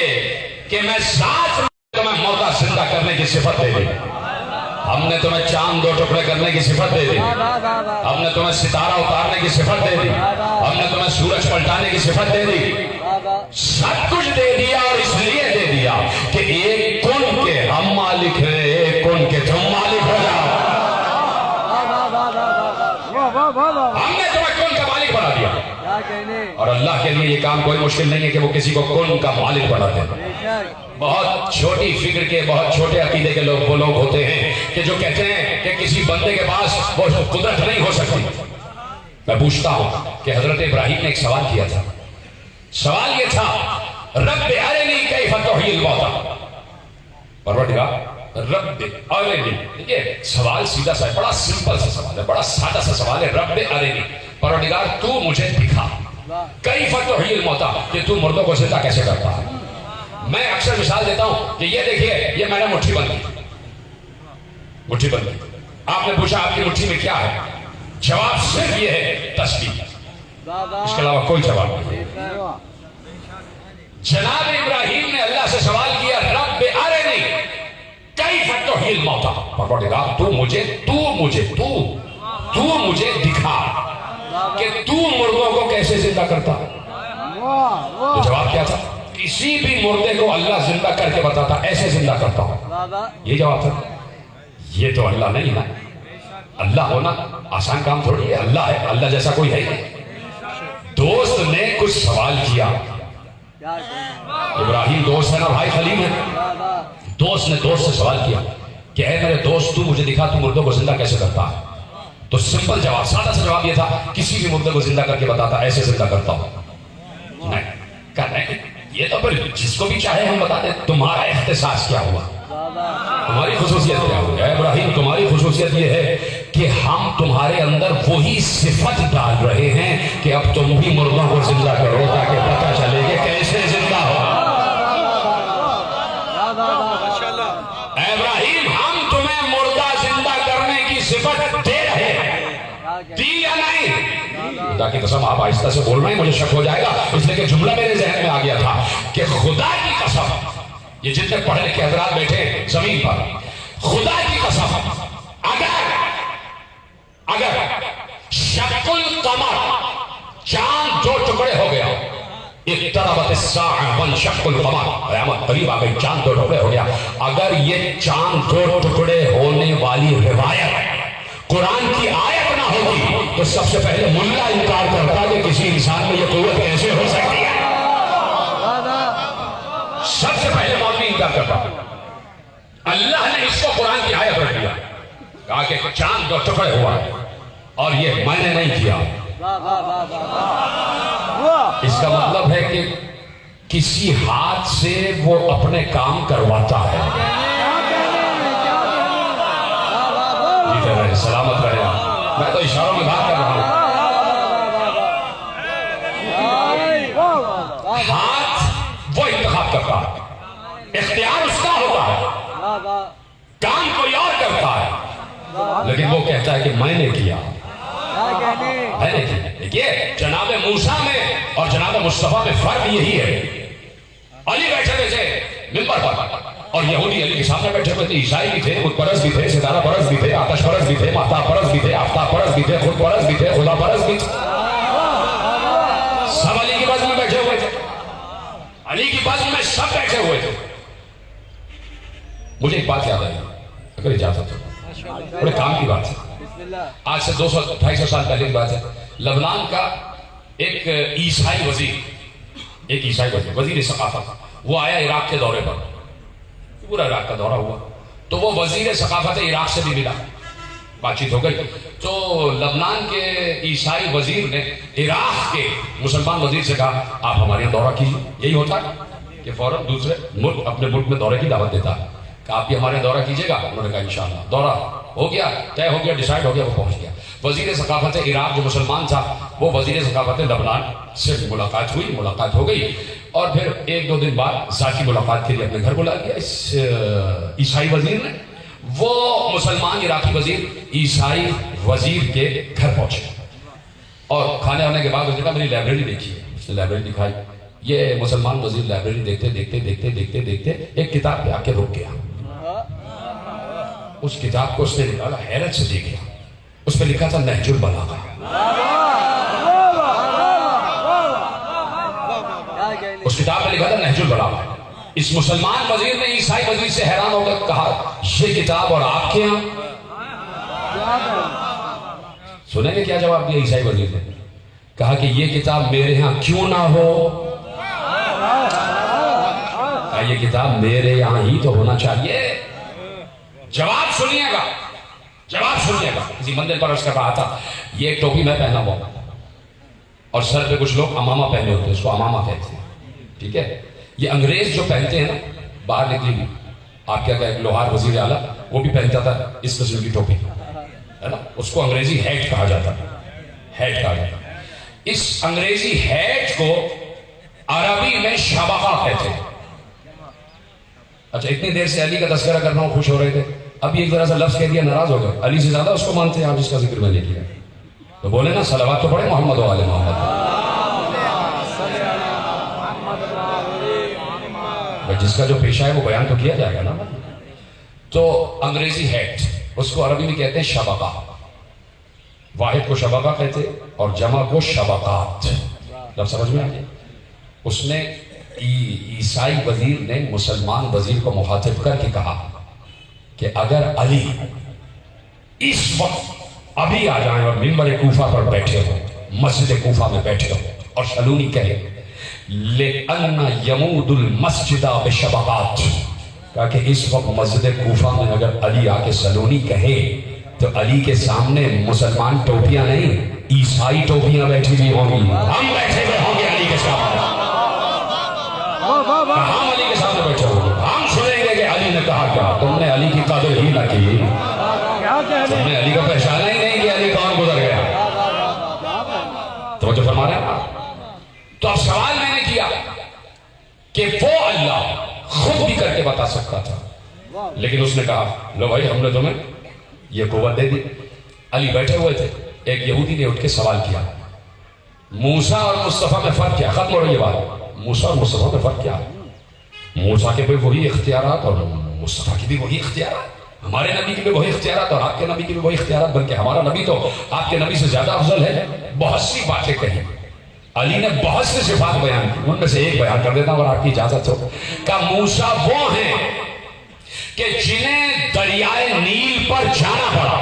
کہ میں ساتھ تمہیں موقع زندہ کرنے کی صفت دے دی۔ ہم نے تمہیں چاند دو ٹکڑے کرنے کی صفت دے دی، ہم نے تمہیں ستارہ اتارنے کی صفت دے دی، ہم نے تمہیں سورج پلٹانے کی صفت دے دی، سب کچھ دے دیا، اور اس لیے دے دیا کہ ایک کن کے ہم مالک ہیں، ایک کن کے تم مالک ہو جاؤ۔ ہم نے تمہیں کن کا مالک بنا دیا، اور اللہ کے لیے یہ کام کوئی مشکل نہیں ہے کہ وہ کسی کو کن کا مالک بنا دے۔ بہت چھوٹی فکر کے، بہت چھوٹے عقیدے کے لوگ وہ لوگ ہوتے ہیں کہ جو کہتے ہیں کہ کسی بندے کے پاس وہ قدرت نہیں ہو سکتی۔ میں پوچھتا ہوں کہ حضرت ابراہیم نے ایک سوال کیا تھا، سوال یہ تھا رب ارنی کیف تحیی الموتی، پروردگار رب ارنی، دیکھیے سوال سیدھا سا ہے، بڑا سمپل سا سوال ہے، بڑا سادہ سا سوال ہے، رب ارنی، پروردگار تو مجھے دکھا، کیف تحیی الموتی، کہ تو مردوں کو زندہ کیسے کرتا ہے۔ میں اکثر مثال دیتا ہوں کہ یہ دیکھیے یہ میں نے مٹھی بند کی، مٹھی بند کی، آپ نے پوچھا آپ کی مٹھی میں کیا ہے، جواب صرف یہ ہے تسبیح، اس کے علاوہ کوئی جواب نہیں۔ جناب ابراہیم نے اللہ سے سوال کیا رب ارنی کیف تحیی الموتی، پروردگار تو مجھے دکھا کہ تو مردوں کو کیسے زندہ کرتا۔ تو جواب کیا تھا؟ کسی بھی مردے کو اللہ زندہ کر کے بتاتا ایسے زندہ کرتا ہوں، یہ جواب تھا۔ یہ تو اللہ نہیں ہے، اللہ ہونا آسان کام تھوڑی ہے، اللہ ہے، اللہ جیسا کوئی ہے نہیں۔ دوست نے کچھ سوال کیا، ابراہیم دوست ہے نا، بھائی خلیل ہے، دوست نے دوست سے سوال کیا کہ اے میرے دوست تو مجھے دکھا تو مردوں کو زندہ کیسے کرتا ہے۔ تو سمپل جواب، سادہ سا جواب یہ تھا کسی بھی مردے کو زندہ کر کے بتاتا ایسے زندہ کرتا ہوں۔ نہیں کر رہے ہیں یہ تو پھر جس کو بھی چاہے ہم بتا دیں تمہارا اختصاص کیا ہوا، تمہاری خصوصیت کیا ہوا۔ اے ابراہیم تمہاری خصوصیت یہ ہے کہ ہم تمہارے اندر وہی صفت ڈال رہے ہیں کہ اب تم بھی مردوں کو زندہ کرو تاکہ پتہ چلے کہ کیسے زندہ ہو۔ اے ابراہیم ہم تمہیں مردہ زندہ کرنے کی صفت دے رہے ہیں، دی یا نہیں؟ خدا کی قسم آپ آہستہ سے بول رہے ہیں مجھے شک ہو جائے گا، اس لیے کہ جملہ میرے ذہن میں آ گیا تھا کہ خدا کی قسم، یہ جتنے پڑھے لکھے حضرات بیٹھے زمین پر، خدا کی قسم اگر شق القمر چاند دو ٹکڑے ہو گیا، اقتربت الساعہ وانشق القمر، قیامت قریب آ گئی، چاند دو ٹکڑے ہو گیا، اگر یہ چاند دو ٹکڑے ہونے والی روایت قرآن کی آیت نہ ہوگی تو سب سے پہلے ملا انکار کرتا کہ کسی انسان میں یہ قوت کیسے ہو سکتی ہے، سب سے پہلے مولوی انکار کرتا۔ اللہ نے اس کو قرآن کی آیت رکھ دیا، کہا کہ چاند دو ٹکڑے ہوا اور یہ میں نے نہیں کیا۔ اس کا مطلب ہے کہ کسی ہاتھ سے وہ اپنے کام کرواتا ہے۔ سلامت رہے، میں تو اشاروں میں بات کر رہا ہوں۔ ہاتھ وہ انتخاب کرتا ہے، اختیار اس کا ہوتا ہے، کام کوئی اور کرتا ہے، لیکن وہ کہتا ہے کہ میں نے کیا، میں نے کیا۔ دیکھیے جناب موسیٰ میں اور جناب مصطفیٰ میں فرق یہی ہے، علی بیٹھے ہوئے تھے ممبر پر اور یہودی علی کے سامنے بیٹھے ہوئے تھے، عیسائی بھی تھے، بت پرست بھی تھے، ستارہ پرست بھی تھے، آتش پرست بھی تھے، مہتاب پرست بھی تھے، آفتاب پرست بھی تھے، خود پرست بھی تھے، خدا پرست بھی تھے، سب علی کی بزم میں بیٹھے ہوئے تھے۔ علی کی بزم میں سب بیٹھے ہوئے تھے. مجھے ایک بات یاد آئی اگر اجازت ہو, بڑے کام کی بات ہے. آج سے 200-250 سال پہلے کی بات ہے. لبنان کا ایک عیسائی وزیر, وزیر ثقافت, وہ آیا عراق کے دورے پر. پورا عراق کا دورہ ہوا تو وہ وزیر ثقافت عراق سے بھی ملا, بات چیت ہو گئی. تو لبنان کے عیسائی وزیر نے عراق کے مسلمان وزیر سے کہا آپ ہمارے یہاں دورہ کیجیے. یہی ہوتا ہے کہ فوراً دوسرے ملک اپنے ملک میں دورے کی دعوت دیتا ہے کہ آپ بھی ہمارے یہاں دورہ کیجیے گا. انہوں نے کہا انشاءاللہ. دورہ ہو گیا, طے ہو گیا, ڈیسائیڈ ہو گیا, وہ پہنچ گیا. وزیر ثقافت عراق جو مسلمان تھا وہ وزیر ثقافت لبنان سے ملاقات ہوئی, ملاقات ہو گئی, اور پھر 1-2 دن بعد ذاتی ملاقات کے لیے اپنے گھر بلا لیا اس عیسائی وزیر نے. وہ مسلمان عراقی وزیر عیسائی وزیر کے گھر پہنچے اور کھانے آنے کے بعد اس نے کہا میری لائبریری دیکھیے. اس نے لائبریری دکھائی. یہ مسلمان وزیر لائبریری دیکھتے ایک کتاب پہ آ کے رک گیا. اس کتاب کو اس نے نکالا, حیرت سے دیکھا. اس پہ لکھا تھا نہج البلاغہ. اس کتاب پہ لکھا تھا نہج البلاغہ. اس مسلمان وزیر نے عیسائی وزیر سے حیران ہو کر کہا یہ کتاب اور آپ کے یہاں. سنیں گے کیا جواب دیا عیسائی وزیر نے؟ کہا کہ یہ کتاب میرے ہاں کیوں نہ ہو. کہا یہ کتاب میرے یہاں ہی تو ہونا چاہیے. جواب سنیے گا, جواب سنیے گا. کسی مندر پر اس کا کہا تھا یہ ایک ٹوپی میں پہنا ہوا اور سر پہ کچھ لوگ امامہ پہنے ہوتے ہیں, اس کو امامہ کہتے ہیں, ٹھیک ہے. یہ انگریز جو پہنتے ہیں نا باہر نکلی ہوئی, آپ کیا کہیں لوہار وزیر اعلیٰ وہ بھی پہنتا تھا اس قسم کی ٹوپی, ہے نا, اس کو انگریزی ہیٹ کہا جاتا ہے, ہیٹ کہا جاتا ہے. اس انگریزی ہیٹ کو عربی میں شبقہ کہتے ہیں. اچھا اتنی دیر سے علی کا تذکرہ کرنا ہوں, خوش ہو رہے تھے, ابھی ایک ذرا سا لفظ کہہ دیا ناراض ہو گئے. علی سے زیادہ اس کو مانتے ہیں آپ جس کا ذکر میں نے کیا, تو بولے نا صلوات تو پڑھے محمد و آل محمد. جس کا جو پیشہ ہے وہ بیان تو کیا جائے گا نا. تو انگریزی ہیٹ اس کو عربی میں کہتے ہیں شبقہ. واحد کو شبقہ کہتے اور جمع کو شبقات. جب سمجھ میں آ گیا. اس نے عیسائی وزیر نے مسلمان وزیر کو مخاطب کر کے کہا کہ اگر علی اس وقت ابھی آ جائیں اور منبر کوفہ پر بیٹھے ہو, مسجد کوفہ میں بیٹھے ہو, اور سلونی کہے لِأَنَّ يَمُودُ الْمَسْجِدَ بِشَبَقَاتِ, کہا کہ اس وقت مسجد کوفہ میں اگر علی آ کے سلونی کہے تو علی کے سامنے مسلمان ٹوپیاں نہیں عیسائی ٹوپیاں بیٹھی ہوئی ہوں گی. ہم بیٹھے ہوئے ہوں گے علی کے سامنے, ہم علی کے سامنے بیٹھے ہوں گے, ہم سنیں گے کہ علی نے کہا کیا. تم نے علی کی قدر ہی نہ کی, تم نے علی کو پہچانا ہی نہیں کہ علی کون گزر گیا. توجہ فرما رہے ہیں. تو اب سوال میں نے کیا کہ وہ اللہ خود بھی کر کے بتا سکتا تھا, لیکن اس نے کہا لو بھائی ہم نے تمہیں یہ قوت دے دی. علی بیٹھے ہوئے تھے, ایک یہودی نے اٹھ کے سوال کیا موسیٰ اور مصطفیٰ میں فرق کیا. ختم ہو رہی ہے بات. موسیٰ اور مصطفیٰ میں فرق کیا؟ موسیٰ کے بھی وہی اختیارات اور مصطفیٰ کی بھی وہی اختیارات, ہمارے نبی کے بھی وہی اختیارات اور آپ کے نبی کے بھی وہی اختیارات, بلکہ ہمارا نبی تو آپ کے نبی سے زیادہ افضل ہے. بہت سی باتیں کہیں, علی نے بہت سے صفات بیان کی, ان میں سے ایک بیان کر دیتا ہوں اگر آپ کی اجازت ہو. کہ موسیٰ وہ ہیں کہ جنہیں دریائے نیل پر جانا پڑا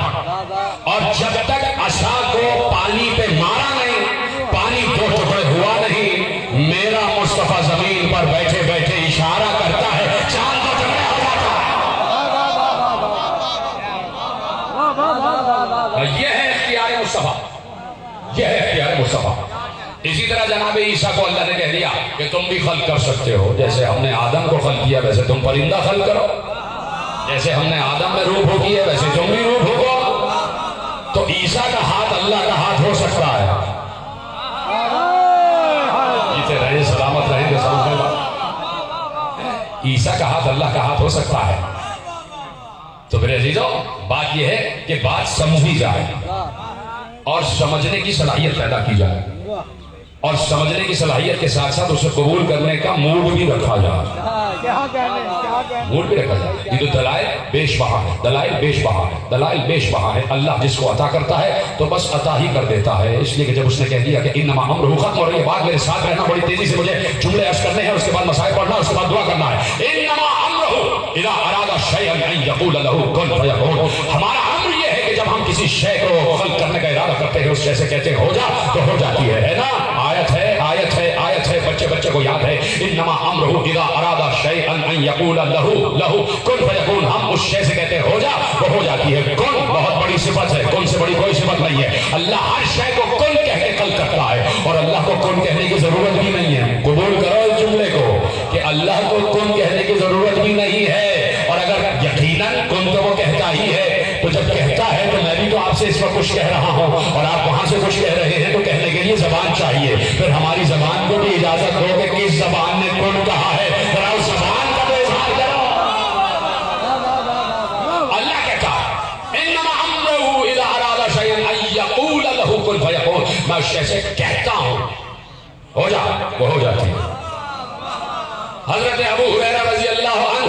اور جب تک عصا کو پانی پہ مارا نہیں, پانی 2 ٹکڑے ہوا نہیں, میرا مصطفیٰ زمین پر بیٹھے بیٹھے اشارہ کرتا ہے چاند 2 ٹکڑے ہو جاتا ہے. یہ ہے اختیار مصطفیٰ, یہ ہے اختیار مصطفیٰ. اسی طرح جناب عیسیٰ کو اللہ نے کہہ دیا کہ تم بھی خلق کر سکتے ہو, جیسے ہم نے آدم کو خلق کیا ویسے تم پرندہ خلق کرو, جیسے ہم نے آدم میں روح ہو کی ہے ویسے تم بھی روح ہو. تو عیسیٰ کا ہاتھ اللہ کا ہاتھ ہو سکتا ہے. جیتے رہے سلامت رہیں گے, سمجھنے بات. عیسیٰ کا ہاتھ اللہ کا ہاتھ ہو سکتا ہے. تو پھر عزیزو بات یہ ہے کہ بات سمجھی جائے اور سمجھنے کی صلاحیت پیدا کی جائے. اور سمجھنے کی صلاحیت کے ساتھ ساتھ اسے قبول کرنے کا موڈ بھی رکھا جائے، کیا کہنے موڈ بھی رکھا جائے۔ یہ تو دلائل بیش بہا ہے، دلائل بیش بہا ہے، دلائل بیش بہا ہے۔ اللہ جس کو عطا کرتا ہے تو بس عطا ہی کر دیتا ہے۔ اس لیے کہ جب اس نے کہہ دیا کہ انما امرہ، ختم ہو رہی ہے بات، میرے ساتھ رہنا، بڑی تیزی سے مجھے جملے عرض کرنے ہیں، اس کے بعد مسائل پڑھنا، اس کے بعد دعا کرنا ہے۔ انما امرہ اذا اراد شیئا ان یقول لہ کن فیکون۔ ہمارا امر یہ ہے کہ جب ہم کسی شے کو خلق کرنے کا ارادہ کرتے ہیں، اس شے سے کہتے ہیں ہو جا تو ہو جاتی ہے نا؟ آیت ہے، آیت ہے، آیت ہے، بچے کو یاد ہے۔ انما امرہ اذا اراد شیئا ان یقول لہ کن فیکون۔ ہم اس شے سے کہتے ہیں ہو جا وہ ہو جاتی ہے۔ کن بہت بڑی صفت ہے، کن سے بڑی کوئی صفت نہیں ہے۔ اللہ ہر شے کو کن کہہ کے خلق کرتا ہے، اور اللہ کو کن کہنے کی ضرورت بھی نہیں ہے۔ قبول کرو اس جملے کو کہ اللہ کو کن کہنے کی ضرورت بھی نہیں ہے، اور اگر یقیناً کن تو وہ کہتا ہی ہے، تو جب کہتا ہے تو میں بھی تو آپ سے اس وقت کچھ کہہ رہا ہوں، اور آپ وہاں سے کچھ کہہ رہے ہیں، تو کہنے کے لیے زبان چاہیے۔ پھر ہماری زبان کو بھی اجازت دو کہ کس زبان نے کن کہا ہے، ذرا اس زبان کا تو اظہار کرو۔ اللہ کہتا ہے انما امرہ اذا اراد شیئا ان یقول لہ کن فیکون۔ میں اس شے سے کہتا ہوں ہو جا وہ ہو جاتی ہے۔ حضرت ابو ہریرہ رضی اللہ عنہ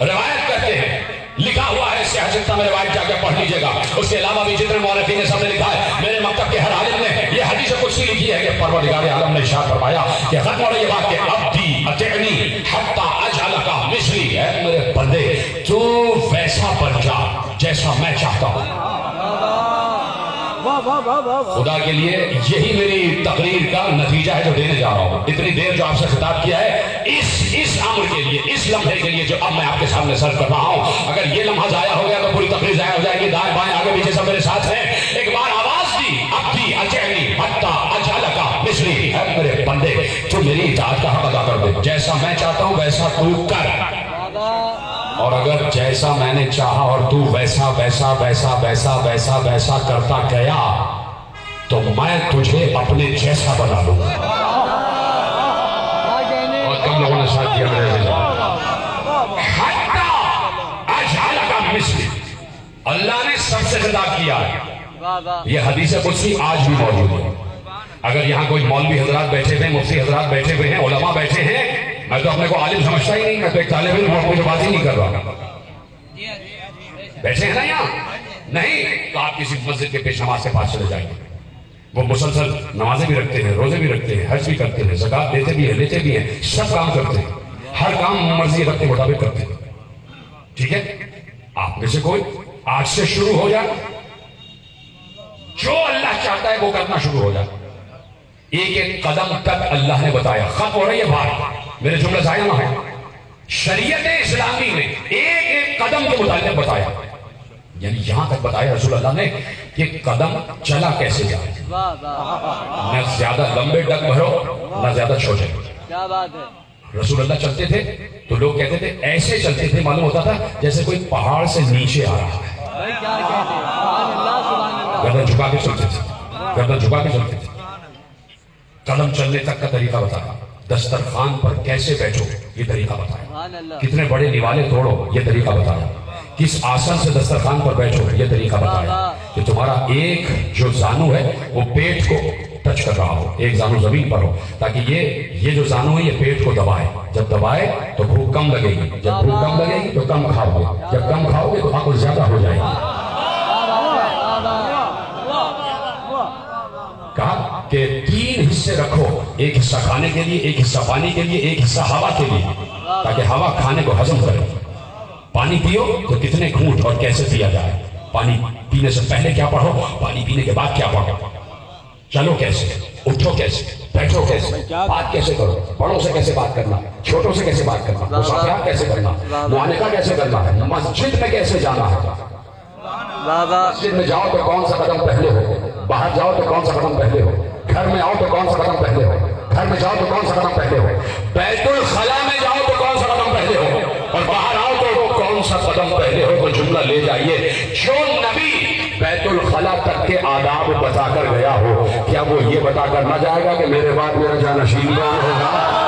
روایت کرتے ہیں، لکھا ہوا ہے صحیح ستہ میں، روایت جا کے پڑھ لیجیے گا۔ اس کے علاوہ بھی جتنے مورخین نے سب نے لکھا ہے، میرے مکتب کے ہر عالم نے یہ حدیث قدسی لکھی ہے کہ پروردگار عالم نے ارشاد فرمایا کہ ختم ہو رہی یہ بات کہ عبدی اطعنی حتی اجعلک مثلی، اے میرے بندے تو ویسا بن جا جیسا میں چاہتا ہوں۔ خدا کے لیے یہی میری تقریر کا نتیجہ ہے جو دینے جا رہا ہوں۔ اتنی دیر جو آپ سے خطاب کیا ہے اس امر کے لیے، اس لمحے کے لیے جو اب میں آپ کے سامنے سرو کر رہا ہوں، اگر یہ لمحہ ضائع ہو گیا تو پوری تقریر ضائع ہو جائے گی۔ دائیں بائیں آگے پیچھے سب میرے ساتھ ہیں، ایک بار آواز دی، عبدی اطعنی حتی اجعلک مثلی، اے میرے بندے تو میری اطاعت کا حق ادا کر دے، جیسا میں چاہتا ہوں ویسا تو کر، اور اگر جیسا میں نے چاہا اور تو ویسا ویسا ویسا ویسا ویسا ویسا کرتا گیا تو میں تجھے اپنے جیسا بنا لوں گا۔ اور کم لوگوں نے ساتھ کیا میرے حتی اجعلک مثلی، اللہ نے سب سے خطاب کیا ہے۔ یہ حدیث قدسی آج بھی موجود ہے۔ اگر یہاں کوئی مولوی حضرات بیٹھے ہوئے ہیں، مفتی حضرات بیٹھے ہوئے ہیں، علماء بیٹھے ہیں، میں تو اپنے کو عالم سمجھتا ہی نہیں، میں تو ایک طالب علم ہوں، کوئی بات ہی نہیں کر رہا۔ بیٹھے ہیں نا یہاں؟ نہیں تو آپ کسی مسجد کے پیش نماز کے پاس چلے جائیں گے، وہ مسلسل نمازیں بھی رکھتے ہیں، روزے بھی رکھتے ہیں، حج بھی کرتے ہیں، زکوٰۃ دیتے بھی ہیں، لیتے بھی ہیں، سب کام کرتے ہیں، ہر کام مرضی رب کے مطابق کرتے ہیں۔ ٹھیک ہے، آپ میں سے کوئی آج سے شروع ہو جائے، جو اللہ چاہتا ہے وہ کرنا شروع ہو جائے۔ ایک ایک قدم تک اللہ نے بتایا، ختم ہو رہی ہے بات، میرے جملے ضائع نہ ہیں۔ شریعت اسلامی نے ایک ایک قدم کے متعلق بتایا، یعنی یہاں تک بتایا رسول اللہ نے کہ قدم چلا کیسے جائے، نہ زیادہ لمبے ڈگ بھرو نہ زیادہ چھوٹے۔ کیا بات ہے؟ رسول اللہ چلتے تھے تو لوگ کہتے تھے ایسے چلتے تھے، معلوم ہوتا تھا جیسے کوئی پہاڑ سے نیچے آ رہا ہے۔ بھائی کیا کہتے ہیں؟ سبحان اللہ، سبحان اللہ۔ گردن جھکا کے چلتے تھے، گردن جھکا کے چلتے تھے۔ قدم چلنے تک کا طریقہ بتایا، دسترخوان پر کیسے بیٹھو یہ طریقہ بتایا، کتنے بڑے نوالے توڑو یہ طریقہ بتایا، کس آسن سے دسترخوان پر بیٹھو یہ طریقہ بتایا کہ تمہارا ایک جو زانو ہے وہ پیٹ کو ٹچ کر رہا ہو، ایک زانو زمین پر ہو، تاکہ یہ جو زانو ہے یہ پیٹ کو دبائے، جب دبائے تو بھوک کم لگے گی، جب بھوک کم لگے گی تو کم کھاؤ گے، جب کم کھاؤ گے تو عقل زیادہ ہو جائے گی۔ کہا کہ تین حصے رکھو، ایک حصہ کھانے کے لیے، ایک حصہ پانی کے لیے، ایک حصہ ہوا کے لیے، تاکہ ہوا کھانے کو ہضم کرے۔ پانی پیو تو کتنے گھونٹ اور کیسے پیا جائے، پانی پینے سے پہلے کیا پڑھو، پانی پینے کے بعد کیا پڑھو، چلو کیسے، اٹھو کیسے، بیٹھو کیسے، بات کیسے کرو، بڑوں سے کیسے بات کرنا، چھوٹوں سے کیسے بات کرنا، مسافرات کیسے کرنا، معانقہ کیسے کرنا ہے، مسجد میں کیسے جانا ہے، مسجد میں جاؤ تو کون سا قدم پہلے ہو، باہر جاؤ تو کون سا قدم پہلے ہو، گھر میں آؤ تو کون سا قدم پہلے ہو، گھر میں جاؤ تو کون سا قدم پہلے ہو، بیت الخلا میں جاؤ تو کون سا قدم پہلے ہو، اور باہر آؤ تو کون سا قدم پہلے ہو، تو جملہ لے جائیے۔ جو نبی بیت الخلا تک کے آداب بتا کر گیا ہو، کیا وہ یہ بتا کر نہ جائے گا کہ میرے بعد میرا جانشین کون ہوگا؟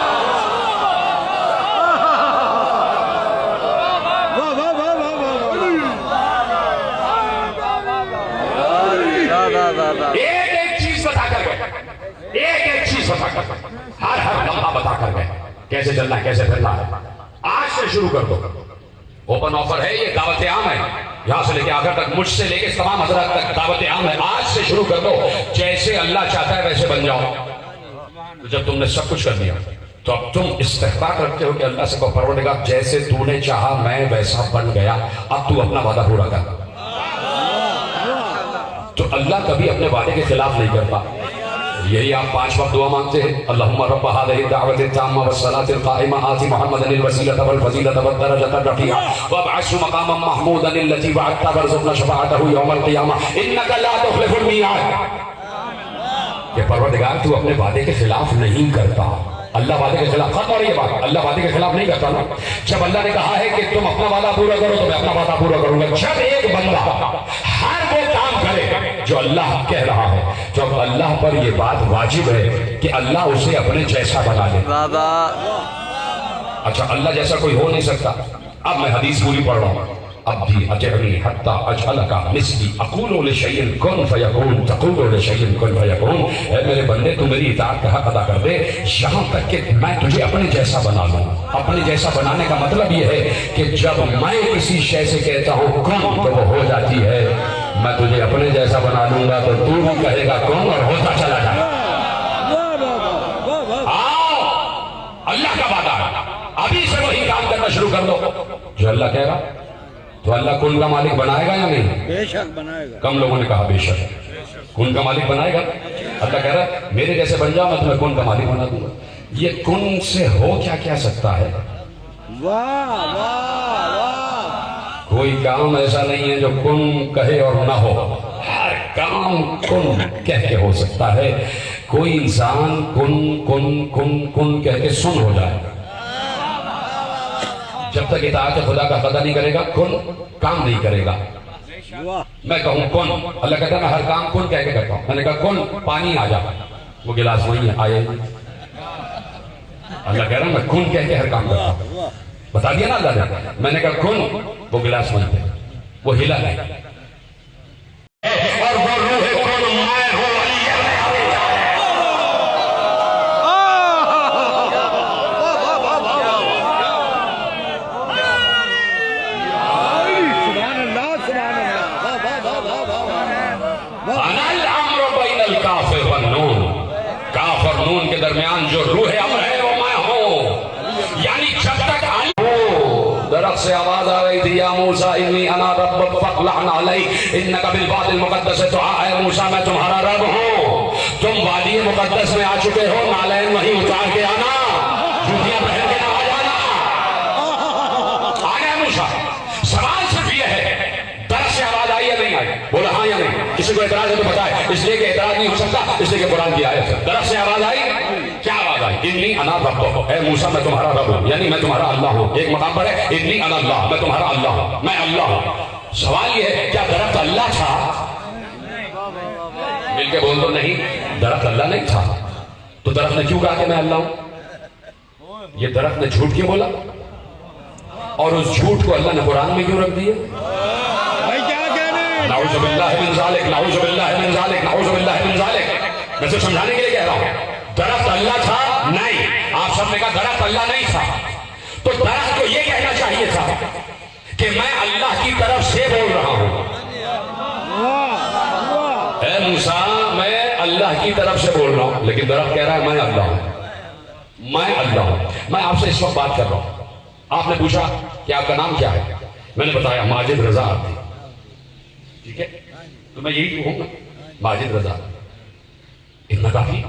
ایک ایک چیز بتا کر گئے، ایک ایک چیز بتا کیسے چلنا ہے، کیسے پھرنا ہے، آج سے شروع کر دو. اوپن آفر ہے، یہ دعوت عام ہے، یہاں سے لے کے آخر تک، مجھ سے لے کے تمام حضرات تک دعوت عام ہے. آج سے شروع کر دو، جیسے اللہ چاہتا ہے ویسے بن جاؤ. تو جب تم نے سب کچھ کر دیا تو اب تم استحقاق رکھتے ہو کہ اللہ سے کہو پروردگار جیسے تو نے چاہا میں ویسا بن گیا، اب تو اپنا وعدہ پورا کر. تو اللہ کبھی اپنے وعدے کے خلاف نہیں کرتا. یہی آپ 5 وقت دعا مانگتے ہیں، اللہم رب هذه الدعوة التامة والصلاة القائمة آت محمدا الوسيلة والفضيلة والدرجة الرفيعة وابعثه مقاما محمودا الذي وعدته وارزقنا شفاعته يوم القيامة إنك لا تخلف الميعاد. کہ پروردگار تو اپنے وعدے کے خلاف نہیں کرتا. اللہ وعدے کے خلاف، ختم ہو رہی ہے بات، اللہ وعدے کے خلاف نہیں کرتا نا. جب اللہ نے کہا ہے کہ تم اپنا وعدہ پورا کرو تو میں اپنا وعدہ پورا کروں گا. جب ایک بندہ ہر وہ کام کرے جو اللہ کہہ رہا ہے، جب اللہ پر یہ بات واجب ہے کہ اللہ اسے اپنے جیسا بنا لے. اچھا اللہ جیسا کوئی ہو نہیں سکتا. اب میں حدیث پوری پڑھ رہا ہوں. ابدی اجعلنی حتی اجعلک مثلی اقول لشیء کن فیکون تقول لشیء کن فیکون. اے میرے بندے تو میری اطاعت کا حق ادا کر دے یہاں تک کہ میں تجھے اپنے جیسا بنا لوں. اپنے جیسا بنانے کا مطلب یہ ہے کہ جب میں کسی شے سے کہتا ہوں کن تو وہ ہو جاتی ہے. میں تجھے اپنے جیسا بنا لوں گا تو تو بھی کہے گا کن اور ہوتا چلا جائے. آؤ اللہ کا وعدہ ہے، ابھی سے وہی کام کرنا شروع کر دو جو اللہ کہہ رہا. تو اللہ کن کا مالک بنائے گا یا نہیں؟ بے شک بنائے گا. کم لوگوں نے کہا بے شک. کن کا مالک بنائے گا. اللہ کہہ رہا ہے میرے جیسے بن جاؤ میں تمہیں کن کا مالک بنا دوں گا. یہ کن سے ہو کیا کیا سکتا ہے؟ واہ واہ واہ. کوئی کام ایسا نہیں ہے جو کن کہے اور نہ ہو. ہر کام کن کہہ کے ہو سکتا ہے. کوئی انسان کن کن کن کن کہہ کے سن ہو جائے. جب تک اطاعت خدا کا قدر نہیں کرے گا کن کام نہیں کرے گا. میں کہوں کن، اللہ کہتا ہے میں ہر کام کن کہہ کے کرتا ہوں. میں نے کہا کن پانی آ جا، وہ گلاس وہی ہے آئے. اللہ کہہ رہا ہے میں کن کہہ کے ہر کام کرتا ہوں. بتا دیا نا اللہ نے. میں نے کہا کن، وہ گلاس وہی ہے، وہ ہلا نہیں. اور وہ روح کن میں ہوں. کاف اور نون کے درمیان جو روح امر ہے وہ میں ہوں. یعنی جب تک درخت سے آواز آ رہی تھی یا موسیٰ انی انا ربک فاخلع علیک انک بالوادی المقدس طویٰ. اے موسیٰ میں تمہارا رب ہوں، تم وادی مقدس میں آ چکے ہو، نالین وہیں اتار کے آنا، جوتیاں پہن کے نہ آ جانا. آ گئے موسیٰ. سوال صرف یہ ہے درخت سے آواز آئی یا نہیں آئی؟ بولا ہاں یا نہیں. کسی کو اعتراض ہے تو بتائے، اس لیے کہ اعتراض نہیں ہو سکتا اس لیے کہ قرآن کی آیت ہے. درخت سے آواز آئی، کیا آواز آئی؟ انی انا ربک. اے موسیٰ میں تمہارا رب ہوں، یعنی میں تمہارا اللہ ہوں. ایک مقام پر ہے انی انا اللہ، میں تمہارا اللہ ہوں، میں اللہ ہوں. سوال یہ ہے کیا درخت اللہ تھا؟ مل کے بول دو نہیں، درخت اللہ نہیں تھا. تو درخت نے کیوں کہا کہ میں اللہ ہوں؟ یہ درخت نے جھوٹ کیوں بولا؟ اور اس جھوٹ کو اللہ نے قرآن میں کیوں رکھ دیا؟ نعوذ باللہ من ذالک، نعوذ باللہ من ذالک، نعوذ باللہ من ذالک. میں صرف سمجھانے کے لیے کہہ رہا ہوں. درخت اللہ تھا؟ نہیں. آپ سب نے کہا درخت اللہ نہیں تھا. تو درخت کو یہ کہنا چاہیے تھا کہ میں اللہ کی طرف سے بول رہا ہوں. اے موسیٰ میں اللہ کی طرف سے بول رہا ہوں، لیکن درخت کہہ رہا ہے میں اللہ ہوں، میں اللہ ہوں. میں آپ سے اس وقت بات کر رہا ہوں. آپ نے پوچھا کہ آپ کا نام کیا ہے؟ میں نے بتایا ماجد رضا آتی. ٹھیک ہے، تو میں یہی کہوں گا ماجد رضا. اتنا کافی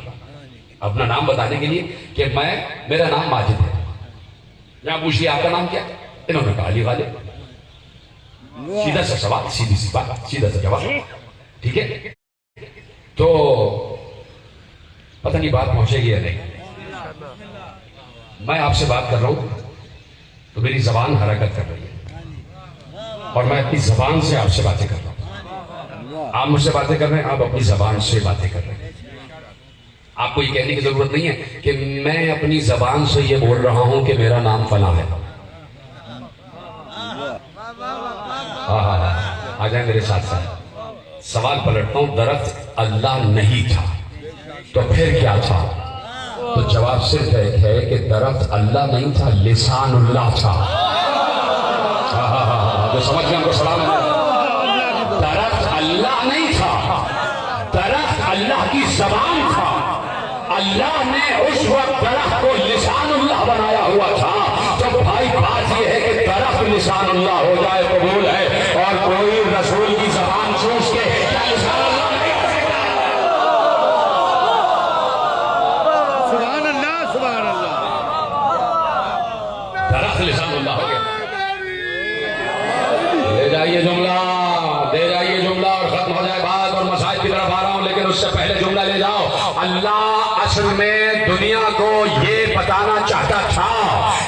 اپنا نام بتانے کے لیے کہ میرا نام ماجد ہے. یہاں پوچھیے آپ کا نام کیا؟ انہوں نے کہا علی غالب. سیدھا سا سوال، سیدھی سی بات، سیدھا سا جواب. ٹھیک ہے، تو پتہ نہیں بات پہنچے گی یا نہیں. میں آپ سے بات کر رہا ہوں تو میری زبان حرکت کر رہی ہے اور میں اپنی زبان سے آپ سے باتیں کر رہا ہوں. آپ مجھ سے باتیں کر رہے ہیں، آپ اپنی زبان سے باتیں کر رہے ہیں. آپ کو یہ کہنے کی ضرورت نہیں ہے کہ میں اپنی زبان سے یہ بول رہا ہوں کہ میرا نام فلاں ہے. آ جائیں میرے ساتھ ساتھ. سوال پلٹتا ہوں. درخت اللہ نہیں تھا تو پھر کیا تھا؟ تو تو جواب صرف ایک ہے کہ درخت اللہ نہیں تھا، لسان اللہ تھا۔ جو سمجھ گئے ہم کو سلام ہے۔ درخت اللہ نہیں تھا، درخت اللہ کی زبان تھا۔ اللہ نے اس وقت درخت کو لسان اللہ بنایا ہوا تھا۔ تو بھائی بات یہ ہے کہ درخت لسان اللہ ہو جائے قبول ہے، اور کوئی رسول کی زبان چوس کے کیا لسان اللہ نہیں ہو سکتا؟ سبحان اللہ سبحان اللہ۔ درخت لسان اللہ ہو گیا۔ لے جائیے جملہ، دے جائیے جملہ اور ختم ہو جائے بات، اور مسائل کی طرف آ رہا ہوں، لیکن اس سے پہلے جملہ لے جاؤ۔ اللہ اصل میں دنیا کو یہ بتانا چاہتا تھا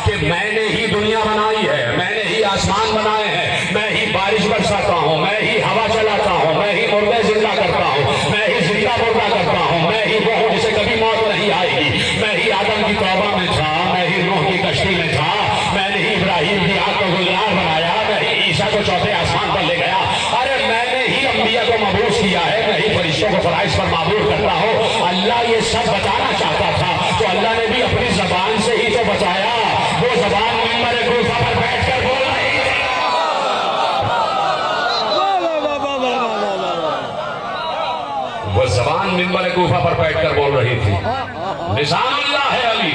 کہ میں نے ہی دنیا بنائی ہے، میں نے ہی آسمان بنائے ہیں، میں ہی بارش برساتا ہوں، میں ہی ہوا چلاتا ہوں، میں ہی مردے زندہ کرتا ہوں، میں ہی زندہ مردہ کرتا ہوں، میں ہی وہ ہوں جسے کبھی موت نہیں آئے گی، میں ہی آدم کی توبہ میں تھا، میں ہی نوح کی کشتی میں تھا، میں نے ہی ابراہیم کی آگ کو گلزار بنایا، میں ہی عیسیٰ کو چوتھے آسمان پر لے گیا، ارے میں نے ہی انبیاء کو مبعوث کیا ہے، میں ہی فرشتوں کو فرائض پر معمور کرتا ہوں۔ اللہ یہ سب بتانا چاہتا تھا، تو اللہ نے بھی اپنی زبان سے ہی تو بتایا۔ وہ زبان منبر کوفہ پر بیٹھ کر بول رہی ہے، وہ زبان منبر کوفہ پر بیٹھ کر بول رہی تھی۔ لسان اللہ ہے علی،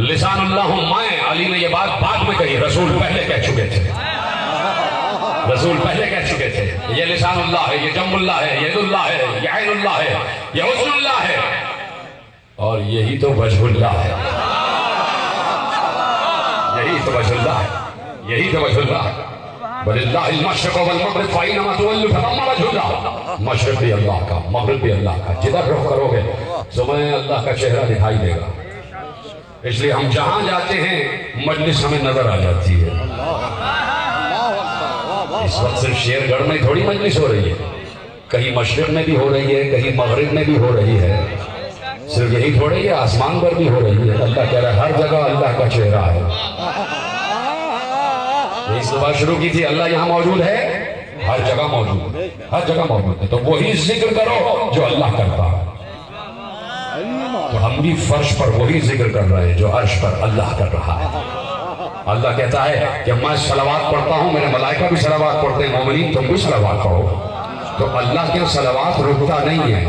لسان اللہ ہوں میں۔ علی نے یہ بات بعد میں کہی، رسول پہلے کہہ چکے تھے، رسول پہلے کہہ چکے تھے یہ لسان اللہ ہے، یہ جم اللہ ہے، یہ ید اللہ ہے، یہ عین اللہ ہے، یہ حسن اللہ ہے، اور یہی تو وجہ اللہ ہے، یہی تو وجہ اللہ ہے، یہی تو وجہ اللہ ہے۔ وَلِلَّهِ الْمَشْرِقُ وَالْمَغْرِبُ فَأَيْنَمَا تُوَلُّوا فَثَمَّ وَجْهُ اللَّهِ۔ مشرق بھی اللہ کا، مغرب بھی اللہ کا، جدھر رخ کرو گے تمہیں اللہ کا چہرہ دکھائی دے گا۔ اس لیے ہم جہاں جاتے ہیں مجلس ہمیں نظر آ جاتی ہے۔ اس وقت صرف شیر گڑھ میں تھوڑی مجلس ہو رہی ہے، کہیں مشرق میں بھی ہو رہی ہے، کہیں مغرب میں بھی ہو رہی ہے، صرف یہی تھوڑی ہے، آسمان پر بھی ہو رہی ہے۔ اللہ کہہ رہا ہے ہر جگہ اللہ کا چہرہ ہے۔ اس دعا شروع کی تھی، اللہ یہاں موجود ہے، ہر جگہ موجود ہے، ہر جگہ موجود ہے، تو وہی ذکر کرو جو اللہ کرتا ہے۔ تو ہم بھی فرش پر وہی ذکر کر رہے ہیں جو عرش پر اللہ کر رہا ہے۔ اللہ کہتا ہے کہ میں صلوات پڑھتا ہوں، میرے ملائکہ بھی صلوات پڑھتے ہیں، مومنین تم بھی صلوات پڑھو۔ تو اللہ کے صلوات رکتا نہیں ہے،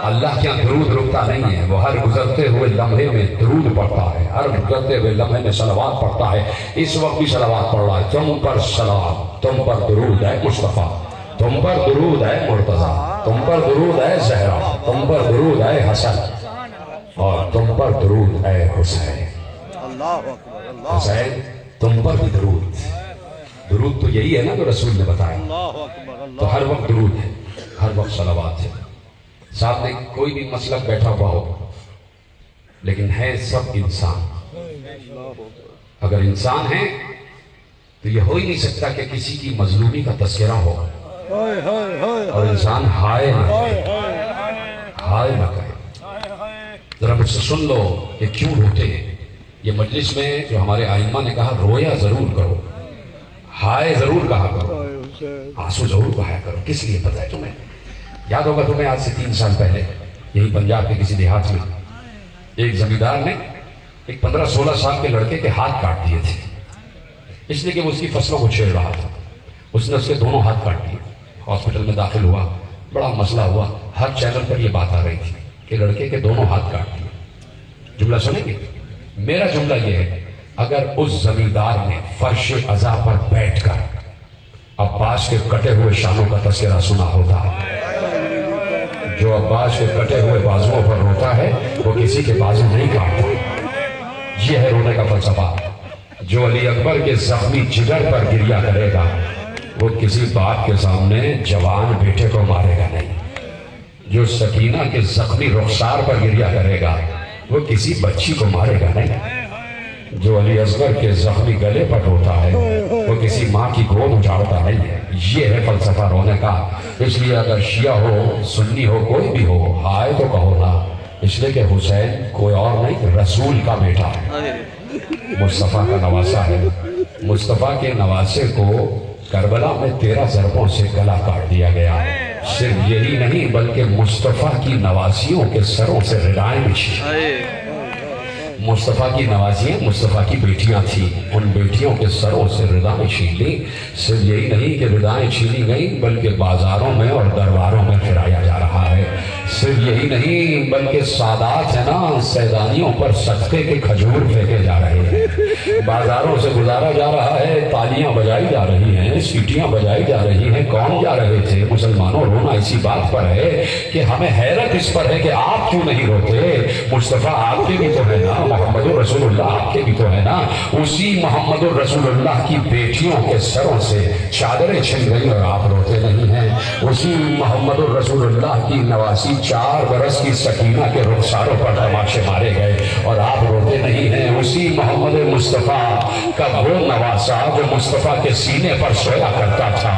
اللہ کے درود رکتا نہیں ہے، وہ ہر گزرتے ہوئے لمحے میں درود پڑھتا ہے، ہر گزرتے ہوئے لمحے میں صلوات پڑھتا ہے۔ اس وقت بھی صلوات پڑھ رہا ہے، تم پر صلوات، تم پر درود ہے مصطفیٰ، تم پر درود ہے مرتضیٰ، تم پر درود ہے زہرا، تم پر درود ہے حسن، اور تم پر درود ہے حسین۔ حسین تم پر بھی درود، درود تو یہی ہے نا جو رسول نے بتایا، تو ہر وقت درود ہے، ہر وقت صلوات ہے۔ سامنے کوئی بھی مسلک بیٹھا ہوا ہو، لیکن ہے سب انسان۔ اگر انسان ہے تو یہ ہو ہی نہیں سکتا کہ کسی کی مظلومی کا تذکرہ ہو اور انسان ہائے نہ کہے، ہائے نہ کہے۔ ذرا مجھ سے سن لو کہ کیوں روتے ہیں۔ یہ مجلس میں جو ہمارے ائمہ نے کہا رویا ضرور کرو، ہائے ضرور کہا کرو، آنسو ضرور بہایا کرو۔ کس لیے پتہ ہے تمہیں؟ یاد ہوگا تمہیں آج سے 3 سال پہلے یہی پنجاب کے کسی دیہات میں ایک زمیندار نے ایک 15-16 سال کے لڑکے کے ہاتھ کاٹ دیے تھے، اس لیے کہ وہ اس کی فصلوں کو چھیڑ رہا تھا۔ اس نے اس کے دونوں ہاتھ کاٹ دیے، ہاسپٹل میں داخل ہوا، بڑا مسئلہ ہوا، ہر چینل پر یہ بات آ رہی تھی کہ لڑکے کے دونوں ہاتھ کاٹ دیے۔ جملہ سنیں گے؟ میرا جملہ یہ ہے، اگر اس زمیندار نے فرش عزا پر بیٹھ کر عباس کے کٹے ہوئے شانوں کا تذکرہ سنا ہوتا ہے، جو عباس کے کٹے ہوئے بازوؤں پر روتا ہے وہ کسی کے بازو نہیں کاٹتا۔ یہ ہے رونے کا فلسفہ۔ جو علی اکبر کے زخمی جگر پر گریا کرے گا وہ کسی باپ کے سامنے جوان بیٹے کو مارے گا نہیں۔ جو سکینہ کے زخمی رخسار پر گریا کرے گا وہ کسی بچی کو مارے گا نہیں۔ جو علی اصغر کے زخمی گلے پر روتا ہے وہ کسی ماں کی گود اجاڑتا نہیں ہے۔ یہ ہے فلسفہ رونے کا۔ اس لیے اگر شیعہ ہو، سنی ہو، کوئی بھی ہو، ہائے تو کہو نا، اس لیے کہ حسین کوئی اور نہیں، رسول کا بیٹا ہے، مصطفیٰ کا نواسا ہے۔ مصطفیٰ کے نواسے کو کربلا میں 13 ضربوں سے گلا کاٹ دیا گیا۔ صرف یہی نہیں بلکہ مصطفیٰ کی نوازیوں کے سروں سے ردائیں بچھی. مصطفیٰ کی نوازیاں مصطفیٰ کی بیٹیاں تھیں، ان بیٹیوں کے سروں سے ردائیں چھین لی. صرف یہی نہیں کہ ردائیں چھینی گئیں بلکہ بازاروں میں اور درباروں میں پھرایا جا رہا ہے. صرف یہی نہیں بلکہ سادات ہیں نا، سیدانیوں پر صدقے کے کھجور پھینکے جا رہے ہیں، بازاروں سے گزارا جا رہا ہے، تالیاں بجائی جا رہی ہیں، سیٹیاں بجائی جا رہی ہیں. کون جا رہے تھے؟ مسلمانوں. رونا اسی بات پر ہے کہ ہمیں حیرت اس پر ہے کہ آپ کیوں نہیں روتے. مصطفیٰ آپ کے بھی تو ہے نا، محمد الرسول اللہ آپ کے بھی تو ہے نا. اسی محمد الرسول اللہ کی بیٹیوں کے سروں سے چادریں چھن گئی اور آپ روتے نہیں ہیں. اسی محمد الرسول اللہ کی نواسی 4 برس کی سکینہ کے رخساروں پر تماشے مارے گئے اور آپ روتے نہیں ہیں. اسی محمد مصطفیٰ کا وہ نواسا جو مصطفیٰ کے سینے پر سویا کرتا تھا،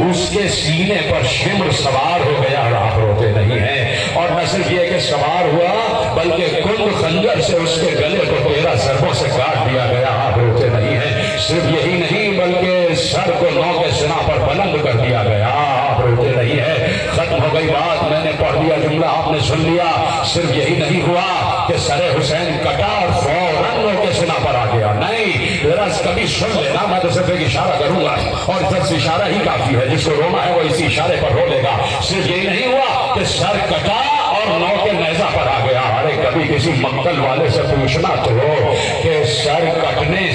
اس کے سینے پر شمر سوار ہو گیا اور آپ روتے نہیں ہیں. اور نہ صرف یہ کہ سوار ہوا بلکہ کند خنجر سے اس کے گلے کو 13 ضربوں سے کاٹ دیا گیا، آپ روتے نہیں ہیں. صرف یہی نہیں بلکہ سر کو 9 کے سنا پر بلند کر دیا گیا، آپ روتے نہیں ہیں. ختم ہو گئی بات، میں نے پڑھ دیا جملہ، آپ نے سن لیا. صرف یہی نہیں ہوا کہ سر حسین کٹا اور فوراً 9 کے سنا پر آ گیا. نہیں، ذرا کبھی سن لینا، میں تو صرف ایک اشارہ کروں گا اور صرف اشارہ ہی کافی ہے. جس کو رونا ہے وہ اسی اشارے پر رو لے گا. صرف یہی نہیں ہوا کہ سر کٹا اور 9 کے نیزہ پر آ گیا. ارے کبھی کسی مقتل والے سے پوچھنا تو کہ سر کٹنے